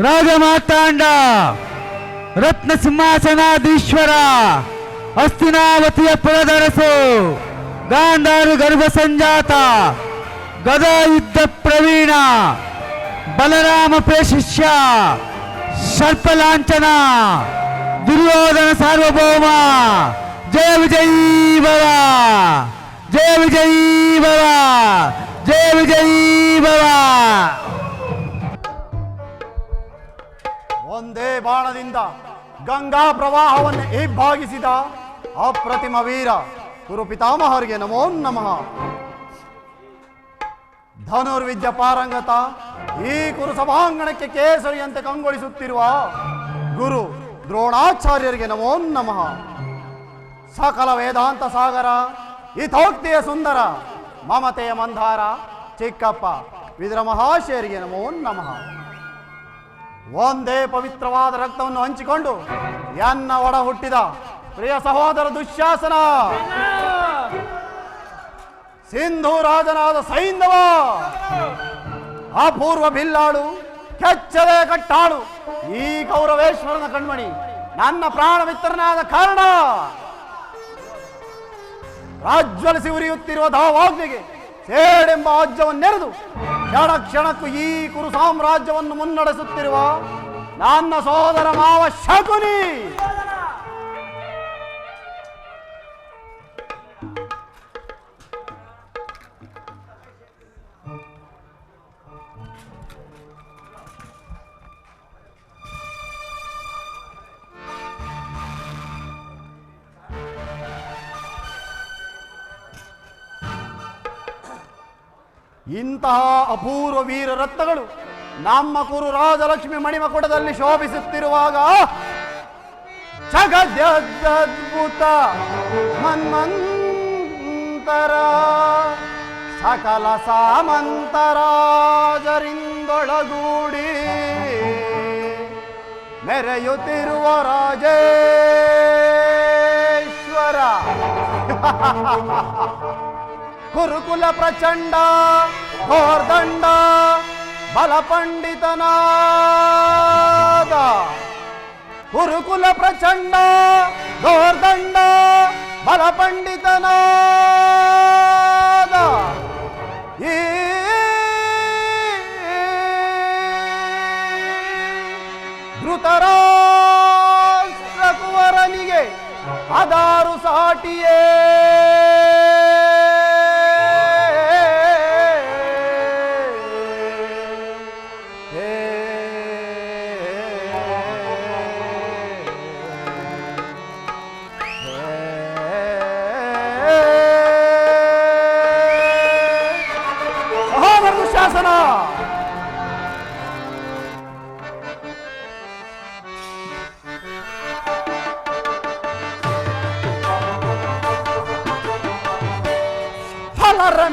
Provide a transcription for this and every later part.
ರಾಜಮಾತಾಂಡ ರತ್ನ ಸಿಂಹಾಸನಾಧೀಶ್ವರ ಹಸ್ತಿನಾವತಿಯ ಪುರದರಸು ಗಾಂಧಾರು ಗರ್ಭ ಸಂಜಾತ ಗದಾ ಯುದ್ಧ ಪ್ರವೀಣ ಬಲರಾಮ ಶಿಷ್ಯ ಸರ್ಪಲಾಂಛನ ದುರ್ಯೋಧನ ಸಾರ್ವಭೌಮ ಜಯ ವಿಜಯೀ ಭವ, ಜಯ ವಿಜಯೀ ಭವ, ಜಯ ವಿಜಯೀ ಭವ. ಒಂದೇ ಬಾಣದಿಂದ ಗಂಗಾ ಪ್ರವಾಹವನ್ನು ಇಬ್ಬಾಗಿಸಿದ ಅಪ್ರತಿಮ ವೀರ ಕುರು ಪಿತಾಮಹರಿಗೆ ನಮೋ ನಮಃ. ಧನುರ್ವಿದ್ಯ ಪಾರಂಗತ ಈ ಕುರು ಸಭಾಂಗಣಕ್ಕೆ ಕೇಸರಿಯಂತೆ ಕಂಗೊಳಿಸುತ್ತಿರುವ ಗುರು ದ್ರೋಣಾಚಾರ್ಯರಿಗೆ ನಮೋ ನಮಃ. ಸಕಲ ವೇದಾಂತ ಸಾಗರ ಹಿತೋಕ್ತಿಯ ಸುಂದರ ಮಮತೆಯ ಮಂದಾರ ಚಿಕ್ಕಪ್ಪ ವಿದುರ ಮಹಾಶಯರಿಗೆ ನಮೋ ನಮಃ. ಒಂದೇ ಪವಿತ್ರವಾದ ರಕ್ತವನ್ನು ಹಂಚಿಕೊಂಡು ಎನ್ನ ಒಡ ಹುಟ್ಟಿದ ಪ್ರಿಯ ಸಹೋದರ ದುಶ್ಯಾಸನ, ಸಿಂಧು ರಾಜನಾದ ಸೈಂಧವ, ಅಪೂರ್ವ ಬಿಲ್ಲಾಳು ಕೆಚ್ಚದೆ ಕಟ್ಟಾಳು ಈ ಕೌರವೇಶ್ವರನ ಕಣ್ಮಣಿ ನನ್ನ ಪ್ರಾಣ ಮಿತ್ರನಾದ ಕಾರಣ ರಾಜ್ವಲಿಸಿ ಉರಿಯುತ್ತಿರುವ ಧಾವಾಗ್ನಿಗೆ ಸೇಡೆಂಬ ಅಜ್ಜವನ್ನೆರೆದು ಕ್ಷಣ ಕ್ಷಣಕ್ಕೂ ಈ ಕುರು ಸಾಮ್ರಾಜ್ಯವನ್ನು ಮುನ್ನಡೆಸುತ್ತಿರುವ ನನ್ನ ಸೋದರ ಮಾವ ಶಕುನಿ. ಇಂತಹ ಅಪೂರ್ವ ವೀರ ರತ್ನಗಳು ನಮ್ಮ ಕುರು ರಾಜಲಕ್ಷ್ಮಿ ಮಣಿಮಕುಟದಲ್ಲಿ ಶೋಭಿಸುತ್ತಿರುವಾಗ ಜಗದ್ಯದ್ಭುತ ಮನ್ಮಂತರ ಸಕಲ ಸಾಮಂತರಾಜರಿಂದೊಳಗೂಡಿ ಮೆರೆಯುತ್ತಿರುವ ರಾಜೇಶ್ವರ ಕುರುಕುಲ ಪ್ರಚಂಡ ಘೋರ್ದಂಡ ಬಲಪಂಡಿತನಾದ ಕುರುಕುಲ ಪ್ರಚಂಡ ಘೋರ್ದಂಡ ಬಲಪಂಡಿತನಾದ ಈ ಧೃತರಾಷ್ಟ್ರ ಕುವರನಿಗೆ ಅದಾರು ಸಾಟಿಯೇ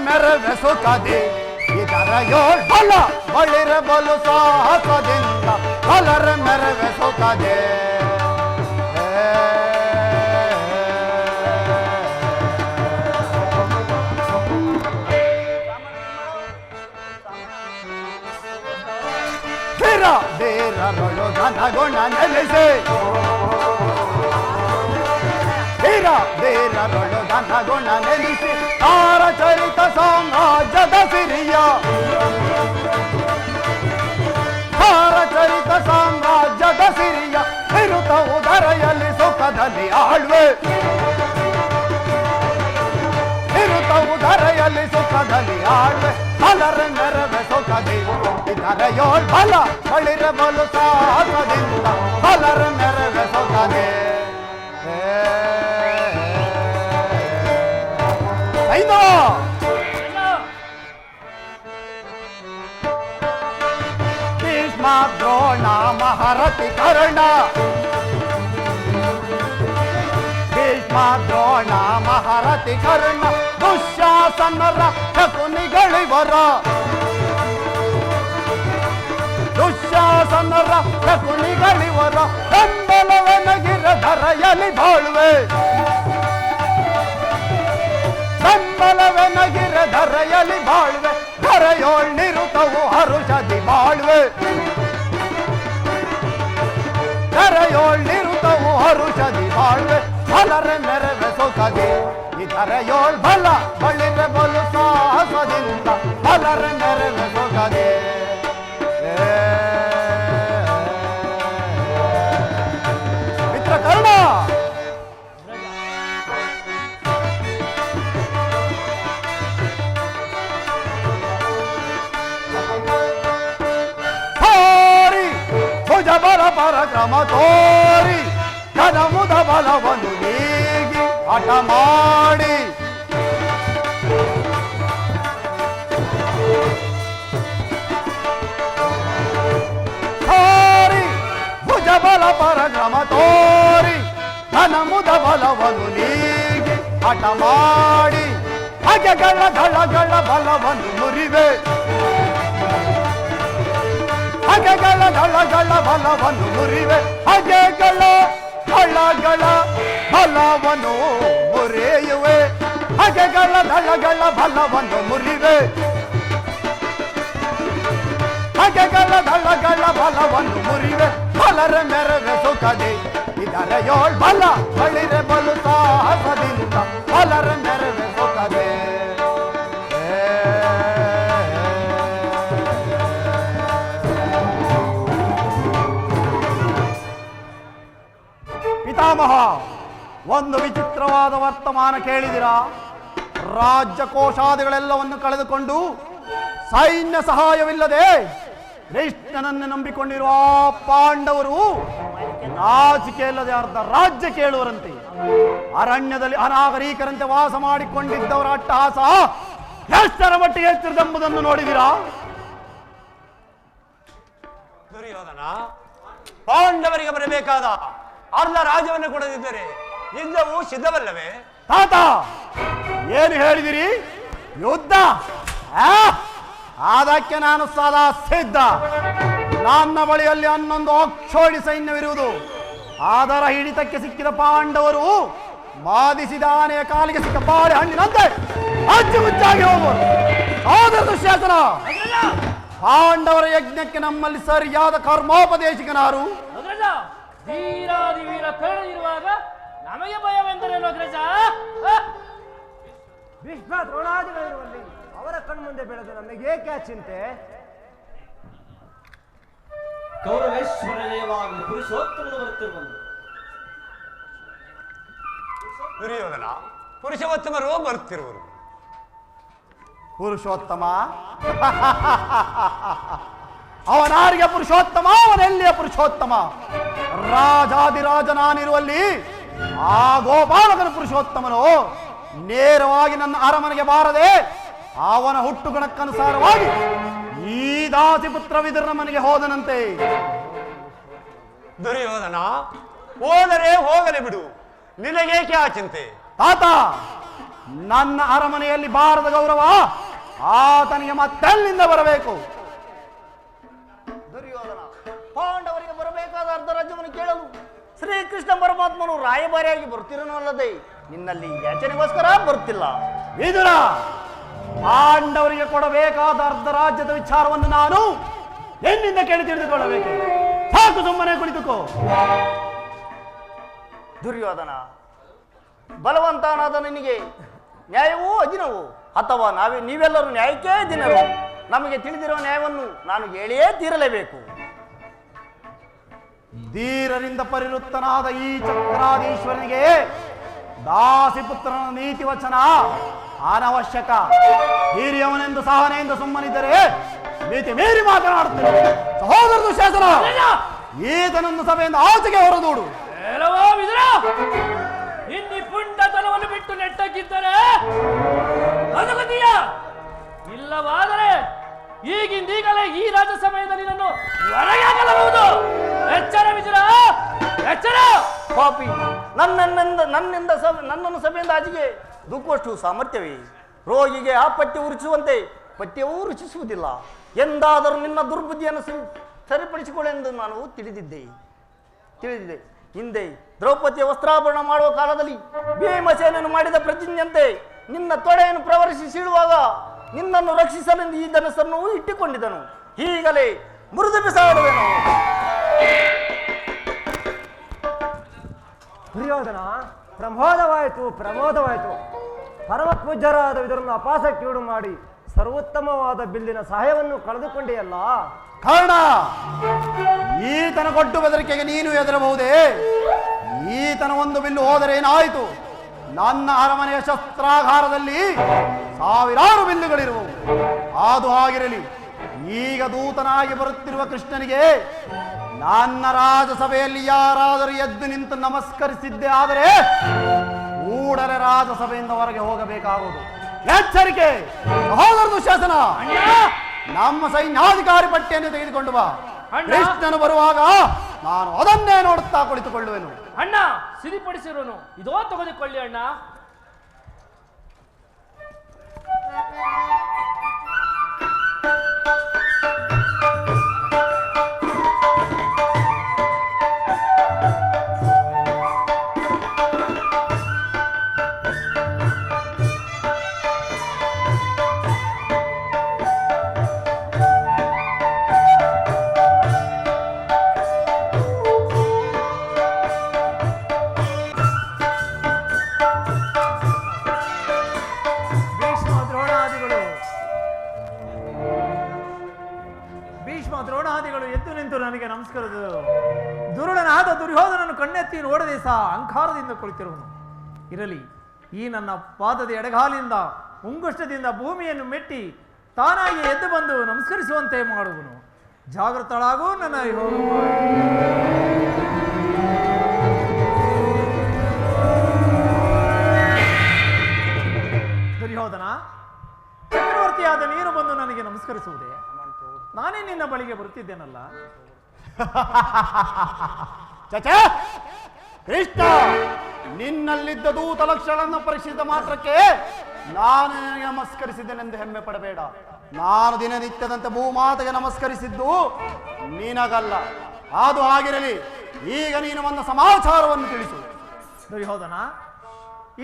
ಮೆರವೆ ಸುಖದೆ ಇದರ ಯೋಳ ಬಳಿರಬಲು ಸಾಹಸದಿಂದ ಕಲರ ಮೆರವೆ ಸುಖದೆ ಸ್ಥಿರ ಬೇರರೊಳು ಘನಗುಣ ನೆಲೆಸೆ ಸ್ಥಿರ ಬೇರರೊಳು ಘನಗುಣ ನೆಲೆಸಿ ತಾರಚರಿತ ಸಾಮ್ರಾಜ್ಯದ ಸಿರಿಯ ತಾರಚರಿತ ಸಾಮ್ರಾಜ್ಯದ ಸಿರಿಯ ನಿರುತ ಉದರೆಯಲ್ಲಿ ಸುಖದಲ್ಲಿ ಆಳ್ವೆ ನಿರುತ ಉದರೆಯಲ್ಲಿ ಸುಖದಲ್ಲಿ ಆಳ್ವೆ ಕಲರ ಮೆರವೆ ಸುಖದಿ ಇದರೆಯೋಳ್ ಬಲ ಬಳಿರಬಲು ಸಾಹಸದಿಂದ ಕಲರ ಮೆರವೆ ಸುಖದೆ ಭೀಷ್ಮ ದ್ರೋಣ ಮಹಾರಥಿ ಕರ್ಣ ಭೀಷ್ಮ ದ್ರೋಣ ಮಹಾರಥಿ ಕರ್ಣ ದುಶ್ಯಾಸನರ ಶಕುನಿಗಳಿವರ ದುಶ್ಯಾಸನರ ಶಕುನಿಗಳಿವರ ಬೆಂಬಲವನಗಿರ ಧರೆಯಲಿ ಬಾಳುವೆ ಬೆಂಬಲವೆನಗಿರ ಧರೆಯಲಿ ಬಾಳ್ವೆ ಧರೆಯೋಳ್ ನಿರುತವು ಹರುಷದಿ ಬಾಳ್ವೆ ಹರ್ಷದಿ ಬಾಳ್ವೆ ಬಲರೆ ಮೆರವೆ ಸೊಕದೆ ಇತರ ಯೋಳ್ ಬಲ ಬಳಿರೆ ಬಲು ಸಾಹಸದಿಂದ ಬಲರೆ ಮೆರವೆ ಸೊಕದೆ ಮಿತ್ರ ಕರ್ಣ ಬಲ ಪರಕ್ರಮ ತೋರಿ ಜನಮುದ ಬಲವನ್ನು ನೀಗಿ ಹಠ ಮಾಡಿ ಭುಜ ಬಲ ಪರಕ್ರಮ ತೋರಿ ಜನಮುದ ಬಲವನ್ನು ನೀಗಿ ಹಠ ಮಾಡಿ ಹಗೆಗಳ ದಳಗಳ ಬಲವನ್ನು ಮುರಿವೆ ಹಗೆಗಳ ದಳಗಳ ಬಲವನ್ನು ಮುರಿವೆ ಹಗೆಗಳ ದಳಗಳ ಬಲವನ್ನು ಮುರಿಯುವೆ ಹಗೆಗಳ ದಳಗಳ ಬಲವನ್ನು ಮುರಿವೆ ಹಗೆಗಳ ದಳಗಳ ಬಲವನ್ನು ಮುರಿವೆ ಬಲರ ಮೆರವೆ ಸುಖದೆ ಇದರ ಯೋಳ್ ಬಲ ಬಳಿರೆ ಬಲು ಸಾಹಸದಿಂದ ಬಲರ ಮೆರವೆ ಸುಖದೆ ಪಿತಾಮಹ, ಒಂದು ವಿಚಿತ್ರವಾದ ವರ್ತಮಾನ ಕೇಳಿದಿರಾ? ರಾಜ್ಯ ಕೋಶಾದಿಗಳೆಲ್ಲವನ್ನು ಕಳೆದುಕೊಂಡು ಸೈನ್ಯ ಸಹಾಯವಿಲ್ಲದೆ ಕೃಷ್ಣನನ್ನು ನಂಬಿಕೊಂಡಿರುವ ಪಾಂಡವರು ನಾಚಿಕೆಯಿಲ್ಲದೆ ಅರ್ಧ ರಾಜ್ಯ ಕೇಳುವರಂತೆ. ಅರಣ್ಯದಲ್ಲಿ ಅನಾಗರಿಕರಂತೆ ವಾಸ ಮಾಡಿಕೊಂಡಿದ್ದವರ ಅಟ್ಟಹಾಸ ಎಷ್ಟರ ಮಟ್ಟಿಗೆ ಹೆಚ್ಚಿರದೆಂಬುದನ್ನು ನೋಡಿದಿರಾ? ದುರ್ಯೋಧನ, ಪಾಂಡವರಿಗೆ ಬರಬೇಕಾದ ಅರ್ಧ ರಾಜ್ಯವನ್ನು ಕೊಡದಿದ್ದರೆ ಯುದ್ಧವು ಸಿದ್ಧವಲ್ಲವೇ? ತಾತ, ಏನು ಹೇಳಿದಿರಿ? ಯುದ್ಧ? ಅದಕ್ಕೆ ನಾನು ಸದಾ ಸಿದ್ಧ. ನನ್ನ ಬಳಿಯಲ್ಲಿ 11 ಅಕ್ಷೋಣಿ ಸೈನ್ಯವಿರುವುದು. ಅದರ ಹಿಡಿತಕ್ಕೆ ಸಿಕ್ಕಿದ ಪಾಂಡವರು ಮಾದಿಸಿದ ಆನೆಯ ಕಾಲಿಗೆ ಸಿಕ್ಕ ಬಾಳೆ ಹಣ್ಣಿನಂತೆ ಅಚ್ಚುಗುಚ್ಚಾಗಿ ಹೋಗುವರು. ಸೋದರ ದುಶ್ಯಾಸನ, ಪಾಂಡವರ ಯಜ್ಞಕ್ಕೆ ನಮ್ಮಲ್ಲಿ ಸರಿಯಾದ ಕರ್ಮೋಪದೇಶಕನಾರು? ಧೀರಾದಿ ವೀರ ಕರ್ಣ ಇರುವಾಗ ನಮಗೆ ಭಯವೆಂದರೇನು ಅಗ್ರಜ? ಭೀಷ್ಮ ದ್ರೋಣಾದಿಗಳಿರುವಲ್ಲಿ ಅವರ ಕಣ್ಮುಂದೆ ಬೆಳೆದು ನಮಗೆ ಏಕೆ ಚಿಂತೆ? ಕೌರವೇಶ್ವರ ಜಯವಾಗಲಿ, ಪುರುಷೋತ್ತಮನು ಬರುತ್ತಿರುವನು. ದುರ್ಯೋಧನ, ಪುರುಷೋತ್ತಮರು ಬರುತ್ತಿರುವರು. ಪುರುಷೋತ್ತಮ? ಅವನಾರಿಗೆ ಪುರುಷೋತ್ತಮ? ಅವನೆಲ್ಲಿಯ ಪುರುಷೋತ್ತಮ? ರಾಜಾದಿರಾಜ ನಾನಿರುವಲ್ಲಿ ಆ ಗೋಪಾಲಕನ ಪುರುಷೋತ್ತಮನು ನೇರವಾಗಿ ನನ್ನ ಅರಮನೆಗೆ ಬಾರದೆ ಅವನ ಹುಟ್ಟುಗುಣಕ್ಕನುಸಾರವಾಗಿ ಈ ದಾಸಿಪುತ್ರ ವಿದುರನ ಮನೆಗೆ ಹೋದನಂತೆ. ದುರ್ಯೋಧನ, ಹೋದರೆ ಹೋಗಲಿ ಬಿಡು, ನಿನಗೇಕೆ ಆ ಚಿಂತೆ? ತಾತ, ನನ್ನ ಅರಮನೆಯಲ್ಲಿ ಬಾರದ ಗೌರವ ಆತನಿಗೆ ಮತ್ತೆಲ್ಲಿಂದ ಬರಬೇಕು? ದುರ್ಯೋಧನ, ಪಾಂಡವರಿಗೆ ಬರಬೇಕಾದ ಅರ್ಧ ರಾಜ್ಯವನ್ನು ಕೇಳಲು ಶ್ರೀಕೃಷ್ಣ ಪರಮಾತ್ಮನು ರಾಯಭಾರಿಯಾಗಿ ಬರುತ್ತಿರನಲ್ಲದೆ ನಿನ್ನಲ್ಲಿ ಯಾಚನೆಗೋಸ್ಕರ ಬರುತ್ತಿಲ್ಲ. ವಿದುರ, ಪಾಂಡವರಿಗೆ ಕೊಡಬೇಕಾದ ಅರ್ಧ ರಾಜ್ಯದ ವಿಚಾರವನ್ನು ನಾನು ಎನ್ನಿಂದ ಕೇಳಿ ತಿಳಿದುಕೊಳ್ಳಬೇಕು. ಸಾಕು, ಸುಮ್ಮನೆ ಕುಳಿತುಕೋ. ದುರ್ಯೋಧನ, ಬಲವಂತನಾದ ನಿನಗೆ ನ್ಯಾಯವೂ ಅಧೀನವೋ, ಅಥವಾ ನೀವೆಲ್ಲರೂ ನ್ಯಾಯಕ್ಕೇ ಅಧೀನರು? ನಮಗೆ ತಿಳಿದಿರುವ ನ್ಯಾಯವನ್ನು ನಾನು ಹೇಳಿಯೇ ತೀರಲೇಬೇಕು. ಧೀರರಿಂದ ಪರಿವೃತ್ತನಾದ ಈ ಚಕ್ರಾಧೀಶ್ವರನಿಗೆ ದಾಸಿಪುತ್ರನ ನೀತಿ ವಚನ ಅನವಶ್ಯಕ. ಹಿರಿಯವನೆಂದು ಸಹನೆಯಿಂದ ಸುಮ್ಮನಿದ್ದರೆ ಮಿತಿ ಮೀರಿ ಮಾತನಾಡುತ್ತೇನೆ. ಸಹೋದರ ದುಶ್ಯಾಸನ, ಈತನನ್ನು ಸಭೆಯಿಂದ ಆಚೆಗೆ ಹೊರದೂಡು. ಇನ್ನಿ ಪುಂಡತನವನ್ನು ಬಿಟ್ಟು ನೆಟ್ಟಕ್ಕಿದ್ದರೆ ಬದುಕುತ್ತೀಯ, ಇಲ್ಲವಾದರೆ ಈಗಿಂದೀಗಲೇ ಈ ರಾಜ ಸಮಯದಲ್ಲಿ ನಿನ್ನನ್ನು ಹೊರಗೆ ಹಾಕಲಾಗುವುದು. ಎಚ್ಚರ ವಿಜಯ, ಎಚ್ಚರ! ಪಾಪಿ, ನನ್ನನ್ನು ಸಭೆಯಿಂದ ಆಚೆಗೆ ದೂಕುವಷ್ಟು ಸಾಮರ್ಥ್ಯವೇ? ರೋಗಿಗೆ ಆ ಪಥ್ಯ ಉರುಚಿಸುವಂತೆ ಪಥ್ಯವೂ ರುಚಿಸುವುದಿಲ್ಲ. ಎಂದಾದರೂ ನಿನ್ನ ದುರ್ಬುದ್ಧಿಯನ್ನು ಸರಿಪಡಿಸಿಕೊಳ್ಳೆಂದು ನಾನು ತಿಳಿದಿದ್ದೆ. ಹಿಂದೆ ದ್ರೌಪದಿಯ ವಸ್ತ್ರಾಭರಣ ಮಾಡುವ ಕಾಲದಲ್ಲಿ ಭೀಮಸೇನನು ಮಾಡಿದ ಪ್ರತಿಜ್ಞೆಯಂತೆ ನಿನ್ನ ತೊಡೆಯನ್ನು ಪ್ರವರ್ಶಿಸಿಡುವಾಗ ನಿನ್ನನ್ನು ರಕ್ಷಿಸಲೆಂದು ಈ ಧನಸ್ಸನ್ನು ಇಟ್ಟುಕೊಂಡಿದ್ದನು. ಈಗಲೇ ಮುರಿದು ಬಿಸಾಡುವೆನು. ದುರ್ಯೋಧನ, ಪ್ರಮೋದವಾಯಿತು. ಪರಮ ಪೂಜ್ಯರಾದ ಇದರನ್ನು ಅಪಾಸಕ್ಕೀಡು ಮಾಡಿ ಸರ್ವೋತ್ತಮವಾದ ಬಿಲ್ಲಿನ ಸಹಾಯವನ್ನು ಕಳೆದುಕೊಂಡೆಯಲ್ಲ. ಕರ್ಣ, ಈತನ ಕೊಟ್ಟು ಬೆದರಿಕೆಗೆ ನೀನು ಹೆದರಬಹುದೇ? ಈತನ ಒಂದು ಬಿಲ್ಲು ಹೋದರೆ ಏನಾಯಿತು? ನನ್ನ ಅರಮನೆಯ ಶಸ್ತ್ರಾಗಾರದಲ್ಲಿ ಸಾವಿರಾರು ಬಿಲ್ಲುಗಳಿರುವವು. ಅದು ಆಗಿರಲಿ, ಈಗ ದೂತನಾಗಿ ಬರುತ್ತಿರುವ ಕೃಷ್ಣನಿಗೆ ನನ್ನ ರಾಜಸಭೆಯಲ್ಲಿ ಯಾರಾದರೂ ಎದ್ದು ನಿಂತು ನಮಸ್ಕರಿಸಿದ್ದೆ ಆದರೆ ಕೂಡಲೇ ರಾಜಸಭೆಯಿಂದ ಹೊರಗೆ ಹೋಗಬೇಕಾಗುವುದು. ಎಚ್ಚರಿಕೆ! ಸಹೋದರ ದುಶ್ಯಾಸನ, ನಮ್ಮ ಸೈನ್ಯಾಧಿಕಾರಿ ಪಟ್ಟಿಯನ್ನು ತೆಗೆದುಕೊಂಡು ಬಾ. ಕೃಷ್ಣನು ಬರುವಾಗ ನಾನು ಅದನ್ನೇ ನೋಡುತ್ತಾ ಕುಳಿತುಕೊಳ್ಳುವೆನು. ಅಣ್ಣ, ಸಿರಿಪಡಿಸಿರೋನು ಇದೋ ತೆಗೆದುಕೊಳ್ಳಿ ಅಣ್ಣ. ದ್ರೋಣಾದಿಗಳು ಎದ್ದು ನಿಂತು ನನಗೆ ನಮಸ್ಕರಿಸಿದರು. ದುರುಳನಾದ ದುರ್ಯೋಧನನ್ನು ಕಣ್ಣೆತ್ತಿ ನೋಡದೆ ಸಹ ಅಹಂಕಾರದಿಂದ ಕುಳಿತಿರುವನು. ಇರಲಿ, ಈ ನನ್ನ ಪಾದದ ಎಡಗಾಲಿಂದ ಉಂಗುಷ್ಟದಿಂದ ಭೂಮಿಯನ್ನು ಮೆಟ್ಟಿ ತಾನಾಗಿ ಎದ್ದು ಬಂದು ನಮಸ್ಕರಿಸುವಂತೆ ಮಾಡುವನು. ಜಾಗೃತಳಾಗೂ ನನ್ನ ದುರ್ಯೋಧನ, ಚಕ್ರವರ್ತಿಯಾದ ನೀನು ಬಂದು ನನಗೆ ನಮಸ್ಕರಿಸುವುದೇ? ನಾನೇ ನಿನ್ನ ಬಳಿಗೆ ಬರುತ್ತಿದ್ದೇನಲ್ಲ. ಚಚ ಕೃಷ್ಣ, ನಿನ್ನಲ್ಲಿದ್ದ ದೂತ ಲಕ್ಷಣಗಳನ್ನು ಪರೀಕ್ಷಿಸಿದ ಮಾತ್ರಕ್ಕೆ ನಾನು ನಿನಗೆ ನಮಸ್ಕರಿಸಿದ್ದೇನೆಂದು ಹೆಮ್ಮೆ ಪಡಬೇಡ. ನಾನು ದಿನನಿತ್ಯದಂತೆ ಭೂಮಾತೆಗೆ ನಮಸ್ಕರಿಸಿದ್ದು ನಿನಗಲ್ಲ. ಅದು ಆಗಿರಲಿ, ಈಗ ನೀನು ಒಂದು ಸಮಾಚಾರವನ್ನು ತಿಳಿಸು. ದುರ್ಯೋಧನ,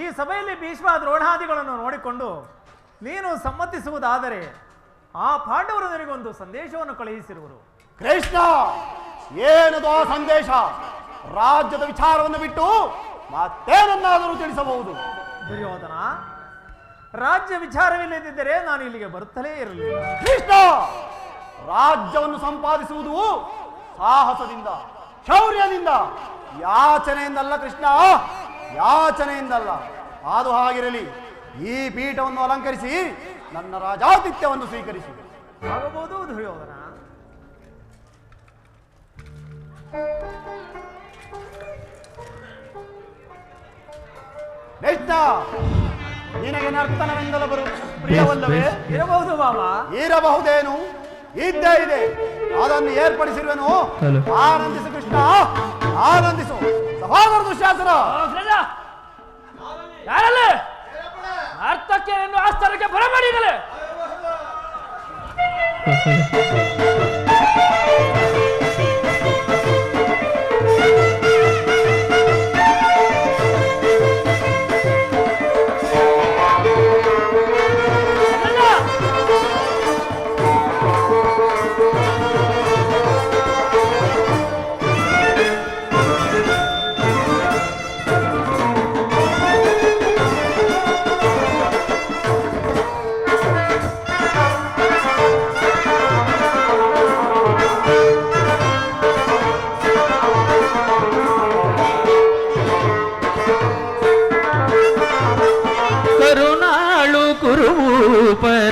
ಈ ಸಭೆಯಲ್ಲಿ ಭೀಷ್ಮ ದ್ರೋಣಾದಿಗಳನ್ನು ನೋಡಿಕೊಂಡು ನೀನು ಸಮ್ಮತಿಸುವುದಾದರೆ ಆ ಪಾಂಡವರು ನನಗೊಂದು ಸಂದೇಶವನ್ನು ಕಳುಹಿಸಿರುವರು. ಕೃಷ್ಣ, ಏನದು ಆ ಸಂದೇಶ? ರಾಜ್ಯದ ವಿಚಾರವನ್ನು ಬಿಟ್ಟು ಮತ್ತೇನನ್ನಾದರೂ ತಿಳಿಸಬಹುದು. ದುರ್ಯೋಧನ, ರಾಜ್ಯ ವಿಚಾರವಿಲ್ಲದಿದ್ದರೆ ನಾನು ಇಲ್ಲಿಗೆ ಬರುತ್ತಲೇ ಇರಲಿಲ್ಲ. ಕೃಷ್ಣ, ರಾಜ್ಯವನ್ನು ಸಂಪಾದಿಸುವುದು ಸಾಹಸದಿಂದ, ಶೌರ್ಯದಿಂದ, ಯಾಚನೆಯಿಂದಲ್ಲ ಕೃಷ್ಣ, ಯಾಚನೆಯಿಂದಲ್ಲ. ಅದು ಹಾಗಿರಲಿ, ಈ ಪೀಠವನ್ನು ಅಲಂಕರಿಸಿ ನನ್ನ ರಾಜಾತಿಥ್ಯವನ್ನು ಸ್ವೀಕರಿಸಿ. ಆಗಬಹುದು ದುರ್ಯೋಧನ. ಕೃಷ್ಣ, ನಿನಗೆ ನರ್ತನವೆಂದಲ ಪ್ರಿಯವಲ್ಲವೇ? ಇರಬಹುದು ಬಾಬಾ. ಇರಬಹುದೇನು? ಇದ್ದೇ ಇದೆ, ಅದನ್ನು ಏರ್ಪಡಿಸಿರುವೆನು. ಆನಂದಿಸು ಕೃಷ್ಣ, ಆನಂದಿಸು. ಸಹೋದರ ದುಶ್ಯಾಸನ, ಯಾರಲ್ಲಿ ಅರ್ಥಕ್ಕೆ ಆಸ್ತರಕ್ಕೆ ಬರಮಾಡಿಗಲೇ?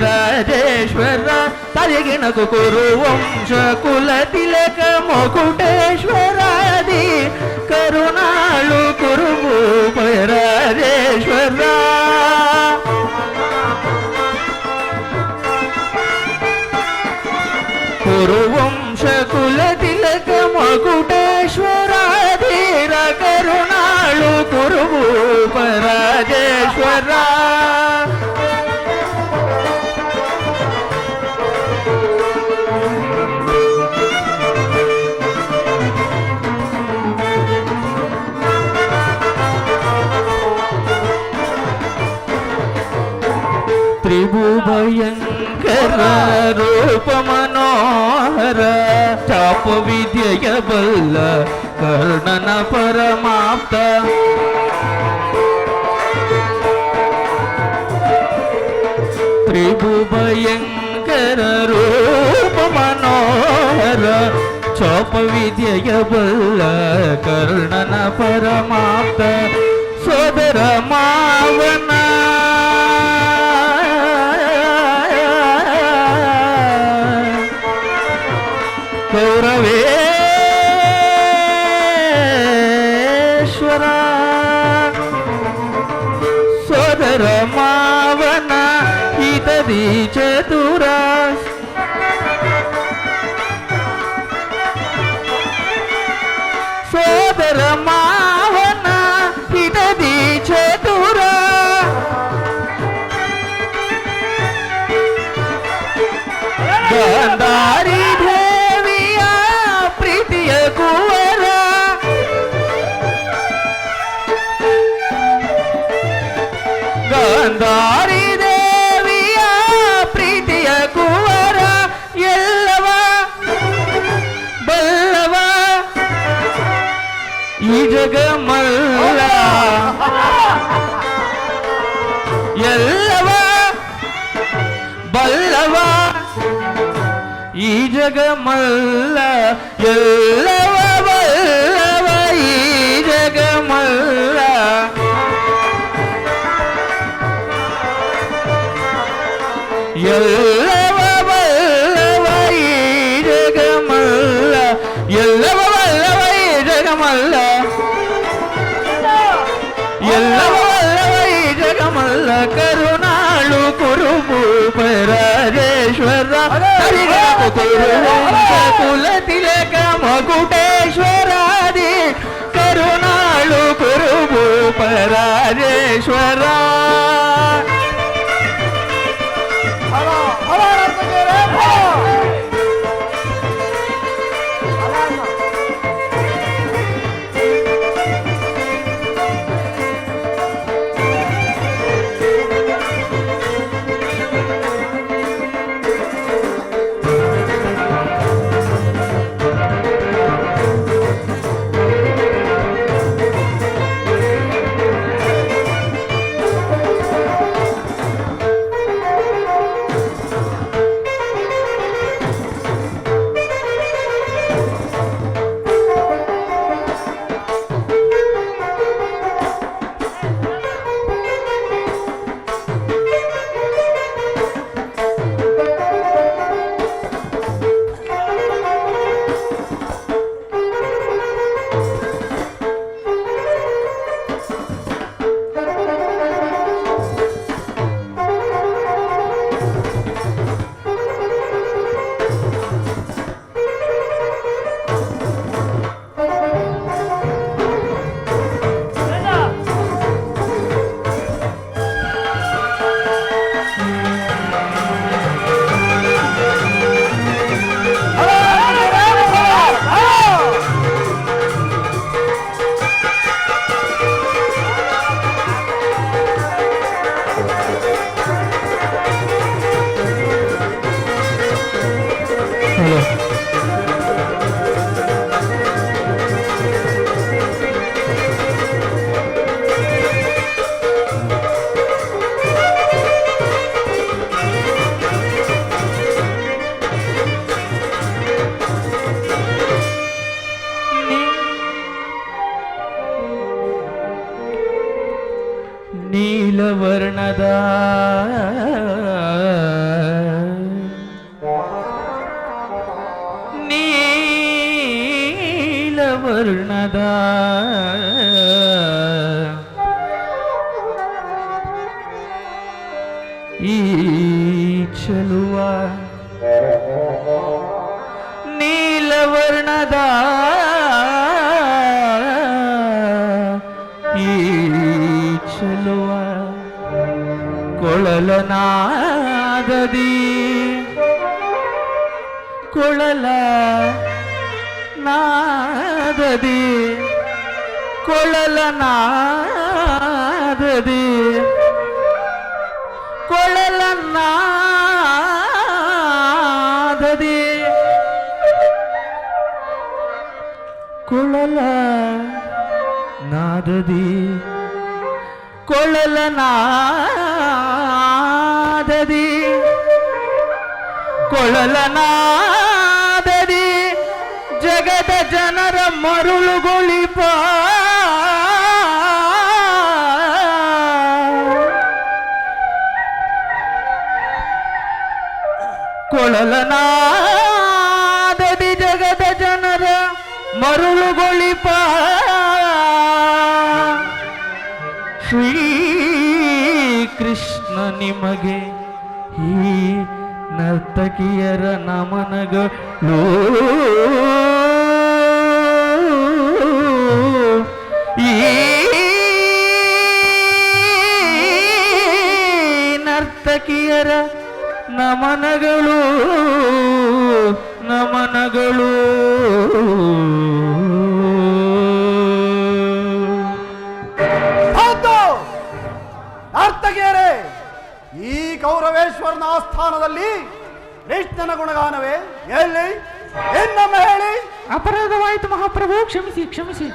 ರಾಜೇಶ್ವರ ತಲೆಗಿಣಕು ಕುರು ವಂಶ ಕುಲ ತಿಲಕ ಮುಕುಟೇಶ್ವರಾದಿ ಕರುಣಾಳು ಕುರುಭೂಪ ರಾಜೇಶ್ವರ ಕುರುವಂಶ ಕುಲ ತಿಲಕ ಮುಕುಟೇಶ್ವರಾಧೀರ ಕರುಣಾಳು ಕುರುಭೂಪ ರಾಜೇಶ್ವರ ತ್ರಿಭುಭಯಂಕರ ರೂಪ ಮನೋಹರ ಚಾಪ ವಿದ್ಯೆಯ ಬಲ್ಲ ಕರ್ಣನ ಪರಮಾಪ್ತ ಚೋಪ ವಿದ್ಯೆಯ ಬಲ್ಲ ಕರ್ಣನ ಪರಮಾಪ್ತ ಸೋದರ ಮಾವನ ಕೌರವೇಶ್ವರ ಸೋದರ ಮಾವನ ಹಿತದಿ ಚತುರ ಸೋದರ ಮಾವನ ಹಿತದಿ ಚತುರ ಗಾಂಧಾರಿ ದೇವಿಯ ಪ್ರೀತಿಯ ಕುವರ ಗಾಂಧಾರಿ ದೇವಿಯ ಪ್ರೀತಿಯ ಕುವರ ಎಲ್ಲವ ಬಲ್ಲವ ಈ ಜಗಮಲ್ಲ ಎಲ್ಲವ ಬಲ್ಲವ ಈ ಜಗಮಲ್ಲ ಎಲ್ಲವ ಬಲ್ಲವ ಈ ಜಗಮಲ್ಲ ಎಲ್ಲವ ಬಲ್ಲವ ಈ ಜಗಮಲ್ಲ ಎಲ್ಲವ ಬಲ್ಲವ ಈ ಜಗಮಲ್ಲ ಎಲ್ಲವ ಬಲ್ಲವ ಈ ಜಗಮಲ್ಲ ಕರುಣಾಳು ಕುರುಭೂಪ ರಾಜೇಶ್ವರ ಕುಲ ತಿಲಕ ಮಗುಟೇಶ್ವರಾದಿ ಕರುಣಾಳು ಕುರುಭೂಪ ರಾಜೇಶ್ವರ ನೀಲವರ್ಣದ ನೀಲವರ್ಣದ ಈ ಚಲುವ ನೀಲವರ್ಣದ ಈ ಚಲುವ ಕೊಳಲನಾದದಿ ಕೊಳಲ ನಾದದಿ ಕೊಳಲನಾದದಿ ಕೊಳಲನಾದದಿ ಕೊಳಲ ನಾದದಿ ಕೊಳಲನಾದದಿ ಕೊಳಲನಾದದಿ ಜನರ ಮರುಳುಗೊಳಿಪ ಕೊಳಲನಾದದಿ ಜಗದ ಜನರ ಮರುಳುಗೊಳಿಪ ಶ್ರೀ ಕೃಷ್ಣ ನಿಮಗೆ ಈ ನರ್ತಕಿಯರ ನಮನಗಳು ಈ ನರ್ತಕಿಯರ ನಮನಗಳು ನಮನಗಳು ನರ್ತಕಿಯರೇ, ಈ ಕೌರವೇಶ್ವರನ ಆಸ್ಥಾನದಲ್ಲಿ ಕೃಷ್ಣನ ಗುಣಗಾನವೇ ಎಲ್ಲಿ? ಇನ್ನೊಮ್ಮೆ ಹೇಳಿ. ಅಪರಾಧವಾಯಿತು ಮಹಾಪ್ರಭು, ಕ್ಷಮಿಸಿ ಕ್ಷಮಿಸಿ.